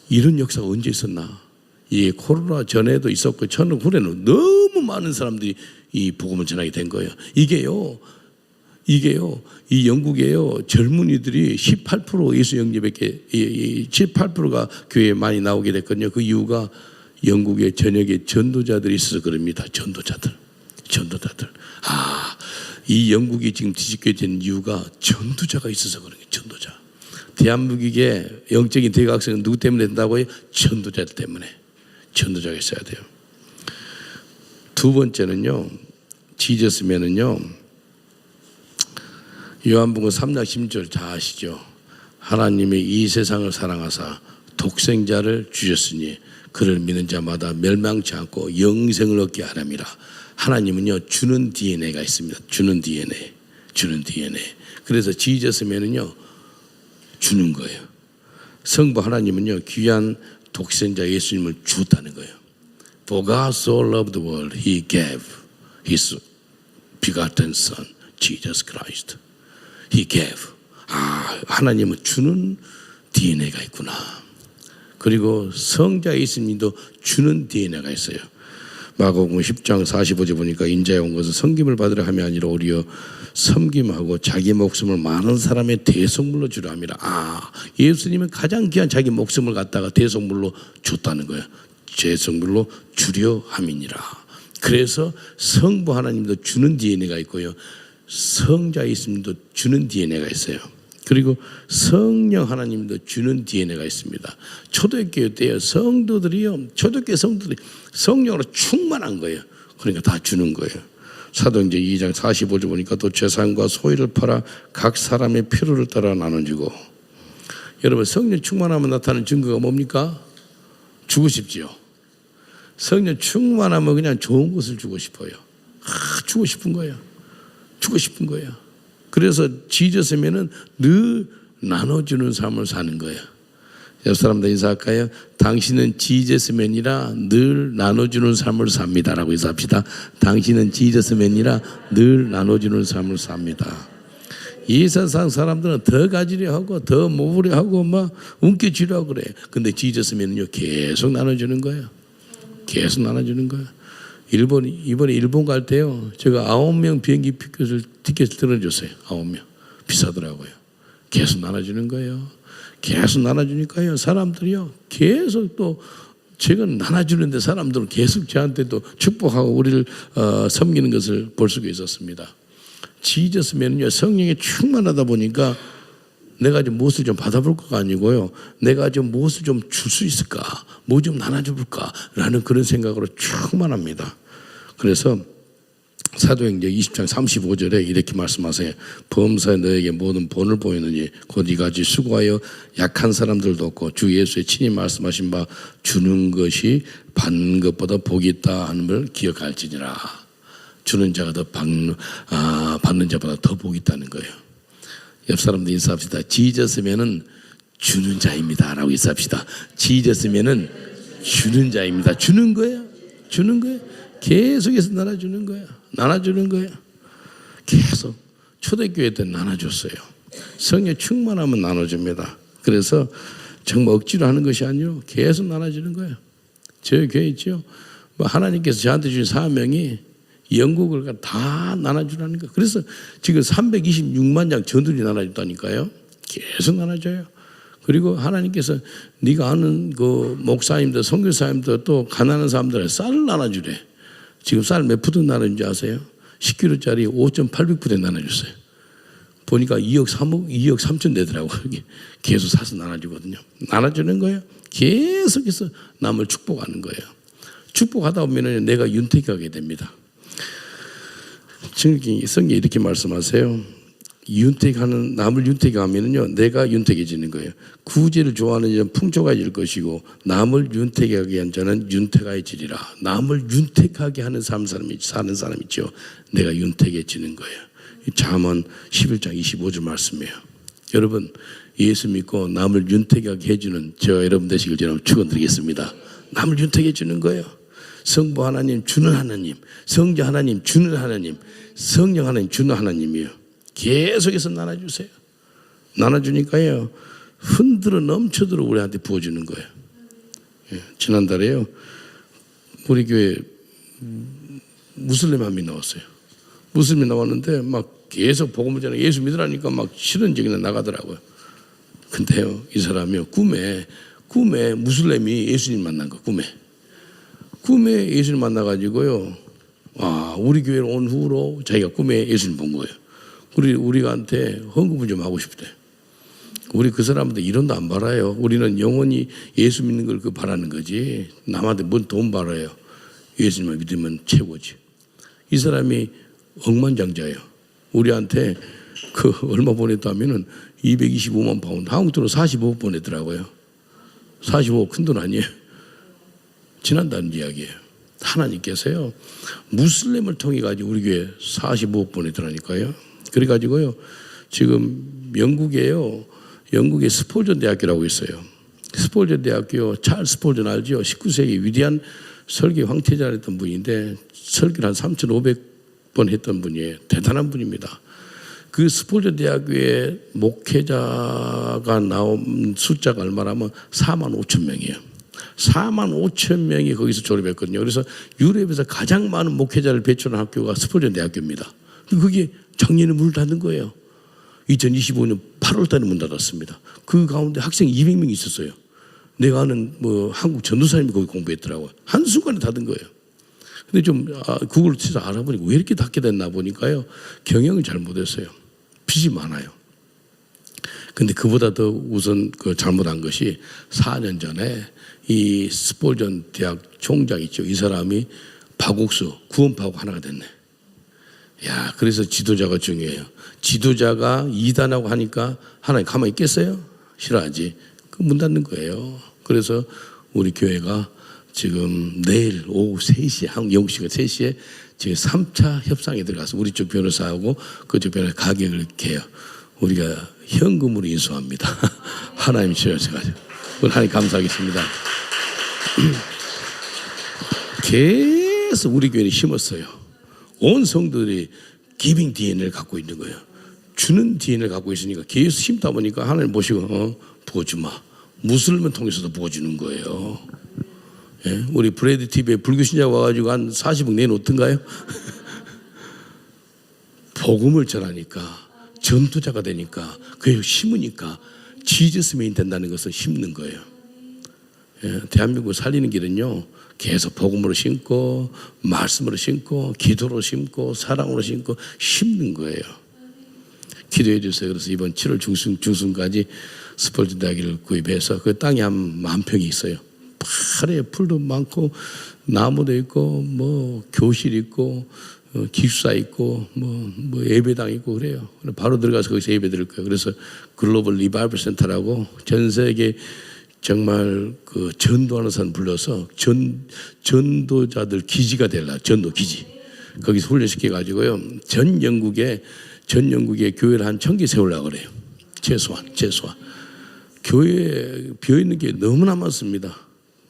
이런 역사가 언제 있었나? 이 코로나 전에도 있었고 코로나 후에는 너무 많은 사람들이 이 복음을 전하게 된 거예요. 이게요, 이 영국에요, 젊은이들이 18% 예수 영접에게 18%가 교회에 많이 나오게 됐거든요. 그 이유가 영국의 전역에 전도자들이 있어서 그럽니다. 전도자들. 이 영국이 지금 뒤집혀진 이유가 전도자가 있어서 그런 거예요. 전도자. 대한민국의 영적인 대각성은 누구 때문에 된다고요? 전도자들 때문에. 전도자가 있어야 돼요. 두 번째는요, 지저스맨은요, 요한복음 3장 16절 다 아시죠? 하나님이 이 세상을 사랑하사 독생자를 주셨으니 그를 믿는 자마다 멸망치 않고 영생을 얻게 하랍니다. 하나님은요, 주는 DNA가 있습니다. 주는 DNA. 그래서 지저스맨은요, 주는 거예요. 성부 하나님은요, 귀한 독생자 예수님을 주었다는 거예요. For God so loved the world, He gave His begotten Son, Jesus Christ. He gave. 하나님은 주는 DNA가 있구나. 그리고 성자 예수님도 주는 DNA가 있어요. 마가복음 10장 45절 보니까 인자에 온 것은 섬김을 받으려 함이 아니라 오히려 섬김하고 자기 목숨을 많은 사람의 대속물로 주려 함이라. 예수님은 가장 귀한 자기 목숨을 갖다가 대속물로 줬다는 거예요. 대속물로 주려 함이니라. 그래서 성부 하나님도 주는 DNA가 있고요, 성자 예수님도 주는 DNA가 있어요. 그리고 성령 하나님도 주는 DNA가 있습니다. 초대교회 때요, 초대교회 성도들이 성령으로 충만한 거예요. 그러니까 다 주는 거예요. 사도행전 2장 45절 보니까 또 재산과 소유를 팔아 각 사람의 필요를 따라 나눠주고. 여러분, 성령 충만하면 나타나는 증거가 뭡니까? 주고 싶지요. 성령 충만하면 그냥 좋은 것을 주고 싶어요. 주고 싶은 거예요. 그래서 지저스면은 늘 나눠주는 삶을 사는 거예요. 옆 사람들 인사할까요? 당신은 지저스맨이라 늘 나눠주는 삶을 삽니다라고 인사합시다. 당신은 지저스맨이라 늘 나눠주는 삶을 삽니다. 이 세상 사람들은 더 가지려 하고 더 모으려 하고 막 움켜쥐려고 그래요. 근데 지저스맨은요, 계속 나눠주는 거예요. 이번에 일본 갈 때요, 제가 9명 비행기 티켓을 들어줬어요. 9명. 비싸더라고요. 계속 나눠주는 거예요. 계속 나눠주니까요, 사람들이요, 계속 또 제가 나눠주는데 사람들은 계속 저한테도 축복하고 우리를 섬기는 것을 볼 수가 있었습니다. 지저스면은요, 성령이 충만하다 보니까 내가 좀 무엇을 좀 받아볼 거가 아니고요, 내가 좀 무엇을 좀 줄 수 있을까, 뭐 좀 나눠줄까 라는 그런 생각으로 충만합니다. 그래서 사도행전 20장 35절에 이렇게 말씀하세요. 범사에 너에게 모든 본을 보이느니 곧 이같이 수고하여 약한 사람들도 없고 주 예수의 친히 말씀하신 바 주는 것이 받는 것보다 복이 있다 하는 걸 기억할지니라. 주는 자가 더 받는 자보다 더 복이 있다는 거예요. 옆 사람들 인사합시다. 지저스면은 주는 자입니다라고 있읍시다. 지졌으면은 주는 자입니다. 주는 거예요. 주는 거예요. 계속해서 나눠주는 거예요. 나눠주는 거예요. 계속 초대교회 때 나눠줬어요. 성령 충만하면 나눠줍니다. 그래서 정말 억지로 하는 것이 아니고 계속 나눠주는 거예요. 저희 교회 있죠. 뭐 하나님께서 저한테 주신 사명이 영국을 다 나눠주라는 거예요. 그래서 지금 326만 장 전들이 나눠줬다니까요. 계속 나눠줘요. 그리고 하나님께서 네가 아는 그 목사님들, 선교사님들 또 가난한 사람들한테 쌀을 나눠주래. 지금 쌀 몇 푸드 나눠준지 아세요? 10kg짜리 5,800푸드 나눠줬어요. 보니까 2억 3천 되더라고요. 계속 사서 나눠주거든요. 나눠주는 거예요. 계속해서 남을 축복하는 거예요. 축복하다 보면 내가 윤택하게 됩니다. 성경에 이렇게 말씀하세요. 윤택하는 남을 윤택하면요 내가 윤택해지는 거예요. 구제를 좋아하는 자는 풍족해질 것이고 남을 윤택하게 한 자는 윤택해지리라. 남을 윤택하게 하는 사는 사람 있죠. 내가 윤택해지는 거예요. 잠언 11장 25절 말씀이에요. 여러분 예수 믿고 남을 윤택하게 해주는 저와 여러분 되시길 저는 축원드리겠습니다. 남을 윤택해주는 거예요. 성부 하나님 주는 하나님, 성자 하나님 주는 하나님, 성령 하나님 주는 하나님이에요. 계속해서 나눠주세요. 나눠주니까요 흔들어 넘쳐들어 우리한테 부어주는 거예요. 예, 지난달에요 우리 교회 무슬림 한 명이 나왔어요. 무슬림이 나왔는데 막 계속 복음을 전해 예수 믿으라니까 막 싫은 적이 나가더라고요. 근데요 이 사람이요 꿈에 무슬림이 예수님 만난 거. 꿈에 예수님 만나가지고요 우리 교회로 온 후로 자기가 꿈에 예수님 본 거예요. 우리한테 헌금을 좀 하고 싶대. 우리 그 사람한테 이론도 안 바라요. 우리는 영원히 예수 믿는 걸 바라는 거지. 남한테 뭔 돈 바라요. 예수님을 믿으면 최고지. 이 사람이 억만장자예요. 우리한테 얼마 보냈다면은 225만 파운드. 한국 돈으로 45억 보냈더라고요. 45억 큰 돈 아니에요. 지난달 이야기예요. 하나님께서요 무슬림을 통해 가지고 우리 교회 45억 보내더라니까요. 그래가지고요 지금 영국에 스폴전 대학교라고 있어요. 스폴전 대학교 찰스 스폴전 알죠? 19세기 위대한 설교 황태자를 했던 분인데 설교를 한 3,500번 했던 분이에요. 대단한 분입니다. 그 스폴전 대학교에 목회자가 나온 숫자가 얼마라면 45,000명이에요. 45,000명이 거기서 졸업했거든요. 그래서 유럽에서 가장 많은 목회자를 배출한 학교가 스폴전 대학교입니다. 그게 작년에 문을 닫은 거예요. 2025년 8월 달에 문 닫았습니다. 그 가운데 학생이 200명이 있었어요. 내가 아는 한국 전도사님이 거기 공부했더라고요. 한순간에 닫은 거예요. 근데 좀 구글을 쳐서 알아보니까 왜 이렇게 닫게 됐나 보니까요. 경영을 잘못했어요. 빚이 많아요. 근데 그보다 더 우선 잘못한 것이 4년 전에 이 스폴전 대학 총장 있죠. 이 사람이 파국수 구원파고 하나가 됐네. 야, 그래서 지도자가 중요해요. 지도자가 이단하고 하니까 하나님 가만히 있겠어요? 싫어하지. 그 문 닫는 거예요. 그래서 우리 교회가 지금 내일 오후 3시에 한국 영국 시간 3시에 지금 3차 협상에 들어가서 우리 쪽 변호사하고 그쪽 변호사 가격을 개요. 우리가 현금으로 인수합니다. 하나님 주셔가지고 하나님 감사하겠습니다. 계속 우리 교회를 심었어요. 온 성도들이 기빙 DNA를 갖고 있는 거예요. 주는 DNA를 갖고 있으니까 계속 심다 보니까 하나님 보시고 부어주마. 무슬림을 통해서도 부어주는 거예요. 예? 우리 브레드 TV에 불교 신자가 와가지고 한 40억 내놓던가요? 복음을 전하니까 전투자가 되니까 그게 심으니까 지저스맨이 된다는 것을 심는 거예요. 예, 대한민국을 살리는 길은요 계속 복음으로 심고 말씀으로 심고 기도로 심고 사랑으로 심고 심는 거예요. 기도해 주세요. 그래서 이번 7월 중순까지 스폴전 대학을 구입해서 그 땅이 한 10,000평이 있어요. 파래 풀도 많고 나무도 있고 뭐 교실 있고 기숙사 있고 뭐 예배당 있고 그래요. 바로 들어가서 거기서 예배 드릴 거예요. 그래서 글로벌 리바이벌 센터라고 전 세계 정말 그 전도하는 사람 불러서 전도자들 기지가 되려 전도 기지 거기서 훈련시켜 가지고요 전 영국에 교회를 한 1,000개 세우려고 그래요. 최소한 교회에 비어있는 게 너무나 많습니다.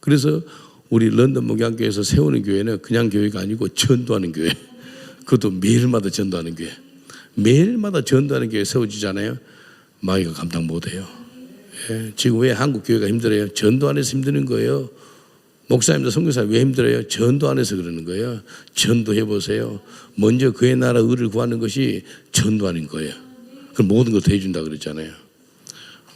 그래서 우리 런던 목양교회에서 세우는 교회는 그냥 교회가 아니고 전도하는 교회. 그것도 매일마다 전도하는 교회. 매일마다 전도하는 교회 세워지잖아요. 마귀가 감당 못해요. 예, 지금 왜 한국 교회가 힘들어요? 전도 안에서 힘드는 거예요. 목사님들 선교사 왜 힘들어요? 전도 안에서 그러는 거예요. 전도해 보세요. 먼저 그의 나라 의를 구하는 것이 전도하는 거예요. 그럼 모든 걸 다 해준다 그랬잖아요.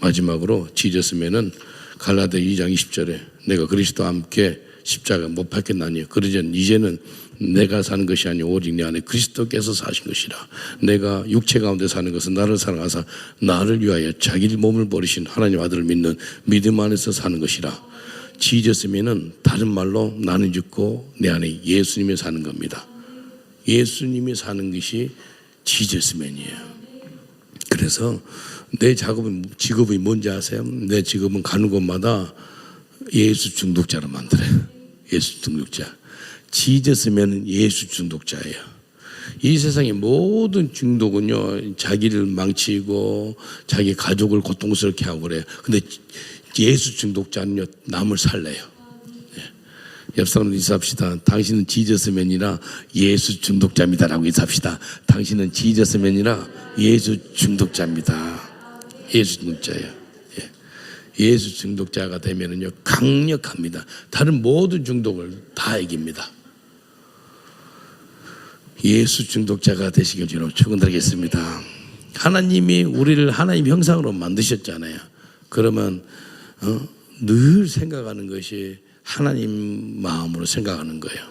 마지막으로 지졌으면은 갈라디아 2장 20절에 내가 그리스도와 함께 십자가 못 박혔나니 그러전 이제는 내가 사는 것이 아니오 오직 내 안에 그리스도께서 사신 것이라. 내가 육체 가운데 사는 것은 나를 사랑하사 나를 위하여 자기 몸을 버리신 하나님 아들을 믿는 믿음 안에서 사는 것이라. 지졌으면은 다른 말로 나는 죽고 내 안에 예수님이 사는 겁니다. 예수님이 사는 것이 지졌으면이에요. 그래서 내 직업이 뭔지 아세요? 내 직업은 가는 곳마다 예수 중독자로 만들어요. 예수 중독자. 지졌으면 예수 중독자예요. 이 세상의 모든 중독은요, 자기를 망치고 자기 가족을 고통스럽게 하고 그래요. 근데 예수 중독자는요, 남을 살려요. 옆 사람들 인사합시다. 당신은 지저스맨이라 예수 중독자입니다라고 인사합시다. 당신은 지저스맨이라 예수 중독자입니다. 예수 중독자예요. 예수 중독자가 되면은요, 강력합니다. 다른 모든 중독을 다 이깁니다. 예수 중독자가 되시길 주로 축원드리겠습니다. 하나님이 우리를 하나님 형상으로 만드셨잖아요. 그러면 늘 생각하는 것이 하나님 마음으로 생각하는 거예요.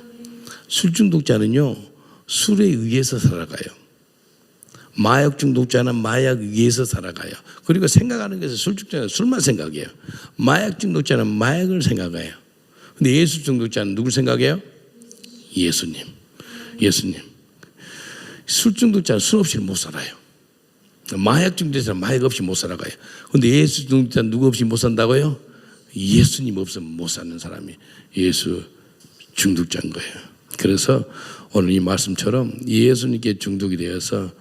술 중독자는요, 술에 의해서 살아가요. 마약 중독자는 마약 위에서 살아가요. 그리고 생각하는 것은 술 중독자는 술만 생각해요. 마약 중독자는 마약을 생각해요. 근데 예수 중독자는 누굴 생각해요? 예수님. 예수님. 술 중독자는 술 없이 못 살아요. 마약 중독자는 마약 없이 못 살아가요. 근데 예수 중독자는 누구 없이 못 산다고요? 예수님 없으면 못 사는 사람이 예수 중독자인 거예요. 그래서 오늘 이 말씀처럼 예수님께 중독이 되어서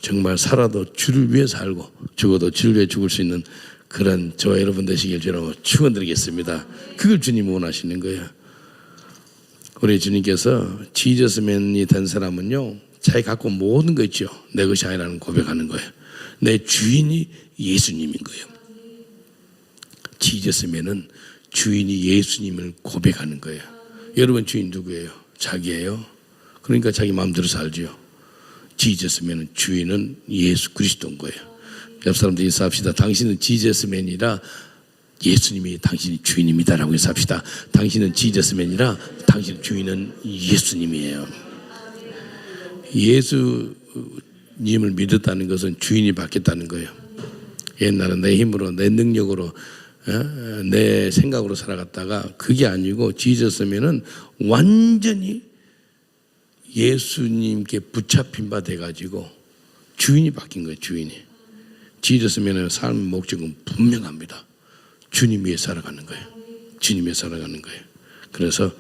정말 살아도 주를 위해 살고 죽어도 주를 위해 죽을 수 있는 그런 저와 여러분 되시길 주로 축원드리겠습니다. 그걸 주님이 원하시는 거예요. 우리 주님께서 지저스맨이 된 사람은요, 자기 갖고 모든 거 있죠. 내 것이 아니라는 고백하는 거예요. 내 주인이 예수님인 거예요. 지저스맨은 주인이 예수님을 고백하는 거예요. 여러분 주인 누구예요? 자기예요. 그러니까 자기 마음대로 살죠. 지저스맨은 주인은 예수 그리스도인 거예요. 옆 사람들 인사합시다. 당신은 지저스맨이라 예수님이 당신이 주인입니다라고 인사합시다. 당신은 지저스맨이라 당신 주인은 예수님이에요. 예수님을 믿었다는 것은 주인이 바뀌었다는 거예요. 옛날은 내 힘으로 내 능력으로 내 생각으로 살아갔다가 그게 아니고 지저스맨은 완전히 예수님께 붙잡힌 바 돼가지고 주인이 바뀐 거예요. 주인이. 지저스면은 삶의 목적은 분명합니다. 주님 위해 살아가는 거예요. 주님 위해 살아가는 거예요. 그래서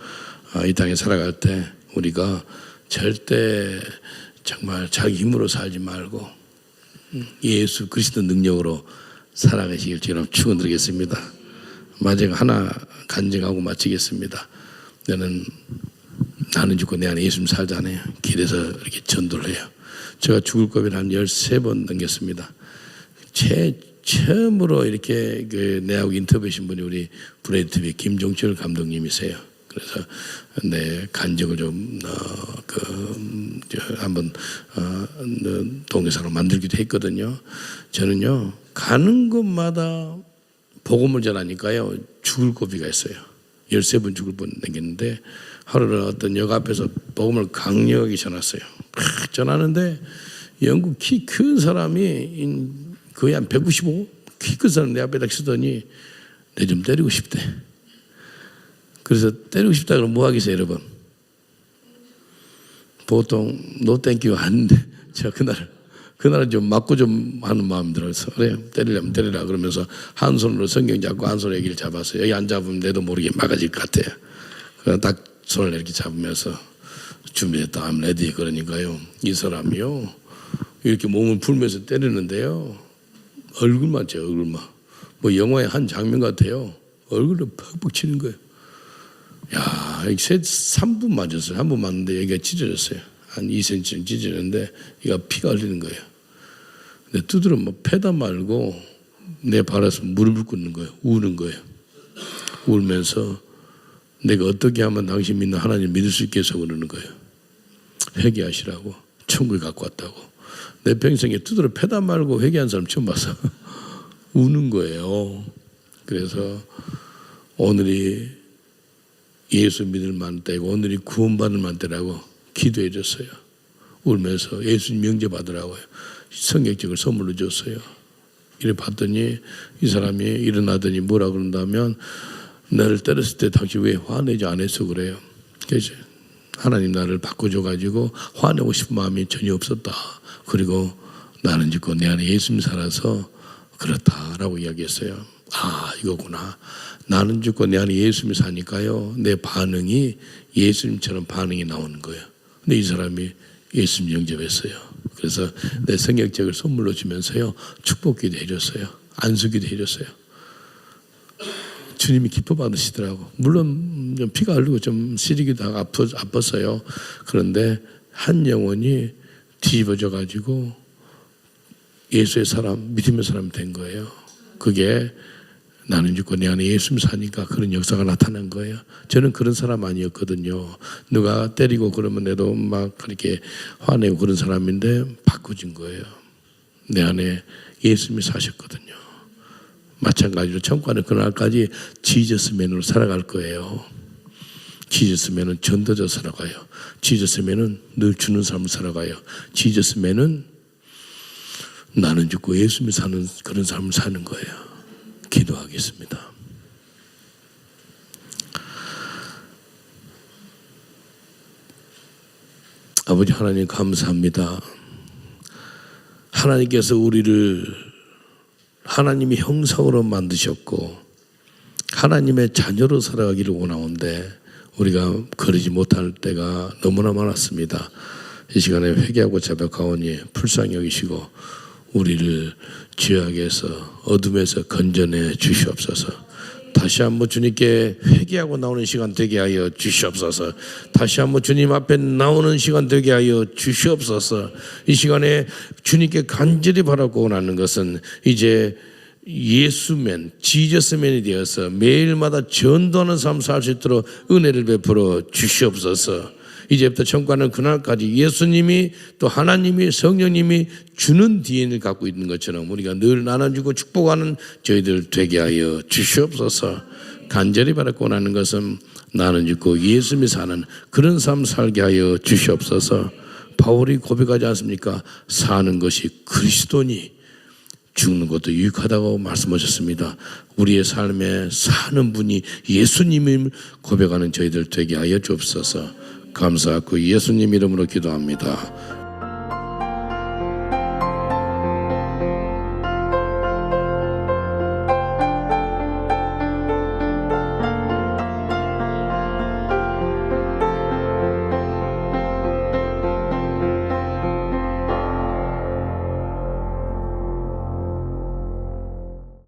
이 땅에 살아갈 때 우리가 절대 정말 자기 힘으로 살지 말고 예수 그리스도 능력으로 살아가시길 주님 축원드리겠습니다. 마지막 하나 간증하고 마치겠습니다. 나는 죽고 내 안에 예수님 살잖아요. 길에서 이렇게 전도를 해요. 제가 죽을 고비를 한 13번 넘겼습니다. 처음으로 이렇게 내하고 인터뷰하신 분이 우리 브레이드 TV 김종철 감독님이세요. 그래서 내 간증을 좀 한번 동영상으로 만들기도 했거든요. 저는요, 가는 곳마다 복음을 전하니까요, 죽을 고비가 있어요. 13번 죽을 뻔 남겼는데 하루는 어떤 역 앞에서 복음을 강력하게 전했어요. 전하는데 영국 키 큰 사람이 거의 한 195? 키 큰 사람 내 앞에다 쓰더니 내 좀 때리고 싶대. 그래서 때리고 싶다 그러면 뭐 하겠어요, 여러분? 보통 노 땡큐 하는데 제가 그날은 좀 맞고 좀 하는 마음 들어서 그래 때리려면 때리라 그러면서 한 손으로 성경 잡고 한 손으로 애기를 잡았어요. 여기 안 잡으면 내도 모르게 막아질 것 같아요. 그래서 딱 손을 이렇게 잡으면서 준비했다 I'm ready 그러니까요, 이 사람이요 이렇게 몸을 풀면서 때리는데요, 얼굴만 제 얼굴만 뭐 영화의 한 장면 같아요. 얼굴을 퍽퍽 치는 거예요. 야, 3분 맞았어요. 한 번 맞는데 여기가 찢어졌어요. 한 2cm 찢어졌는데 이가 피가 흘리는 거예요. 근데 두드려 뭐 패다 말고 내 발에서 무릎을 꿇는 거예요. 우는 거예요. 울면서 내가 어떻게 하면 당신 믿는 하나님 믿을 수 있겠어 그러는 거예요. 회개하시라고 천국을 갖고 왔다고. 내 평생에 두드려 패다 말고 회개한 사람 처음 봤어. 우는 거예요. 그래서 오늘이 예수 믿을 만 때고 오늘이 구원받을 만 때라고 기도해 줬어요. 울면서 예수님 명제 받으라고요. 성경책을 선물로 줬어요. 이래 봤더니 이 사람이 일어나더니 뭐라 그런다면 나를 때렸을 때 당신 왜 화내지 않았어 그래요. 그래서 하나님 나를 바꿔줘가지고 화내고 싶은 마음이 전혀 없었다. 그리고 나는 짓고 내 안에 예수님 살아서 그렇다라고 이야기했어요. 아 이거구나. 나는 죽고 내 안에 예수님이 사니까요. 내 반응이 예수님처럼 반응이 나오는 거예요. 근데 이 사람이 예수님 영접했어요. 그래서 내 성경책을 선물로 주면서요. 축복기도 해줬어요. 안수기도 해줬어요. 주님이 기뻐 받으시더라고. 물론 좀 피가 흐르고 좀 시리기도 하고 아팠어요. 그런데 한 영혼이 뒤집어져 가지고 예수의 사람, 믿음의 사람이 된 거예요. 그게 나는 죽고 내 안에 예수님 사니까 그런 역사가 나타난 거예요. 저는 그런 사람 아니었거든요. 누가 때리고 그러면 내도 막 그렇게 화내고 그런 사람인데 바꿔진 거예요. 내 안에 예수님이 사셨거든요. 마찬가지로 천국가는 그날까지 지저스맨으로 살아갈 거예요. 지저스맨은 전도자 살아가요. 지저스맨은 늘 주는 삶을 살아가요. 지저스맨은 나는 죽고 예수님이 사는 그런 삶을 사는 거예요. 기도하겠습니다. 아버지 하나님 감사합니다. 하나님께서 우리를 하나님의 형상으로 만드셨고 하나님의 자녀로 살아가기를 원하는데 우리가 그러지 못할 때가 너무나 많았습니다. 이 시간에 회개하고 자백하오니 불쌍히 여기시고 우리를 죄악에서 어둠에서 건져내 주시옵소서. 다시 한번 주님께 회개하고 나오는 시간 되게 하여 주시옵소서. 다시 한번 주님 앞에 나오는 시간 되게 하여 주시옵소서. 이 시간에 주님께 간절히 바라고 원하는 것은 이제 예수맨, 지저스맨이 되어서 매일마다 전도하는 삶 살 수 있도록 은혜를 베풀어 주시옵소서. 이제부터 천국가는 그날까지 예수님이 또 하나님이 성령님이 주는 DNA를 갖고 있는 것처럼 우리가 늘 나눠주고 축복하는 저희들 되게 하여 주시옵소서. 간절히 바라고 원하는 것은 나는 죽고 예수님이 사는 그런 삶 살게 하여 주시옵소서. 바울이 고백하지 않습니까? 사는 것이 그리스도니 죽는 것도 유익하다고 말씀하셨습니다. 우리의 삶에 사는 분이 예수님을 고백하는 저희들 되게 하여 주옵소서. 감사하고 예수님 이름으로 기도합니다.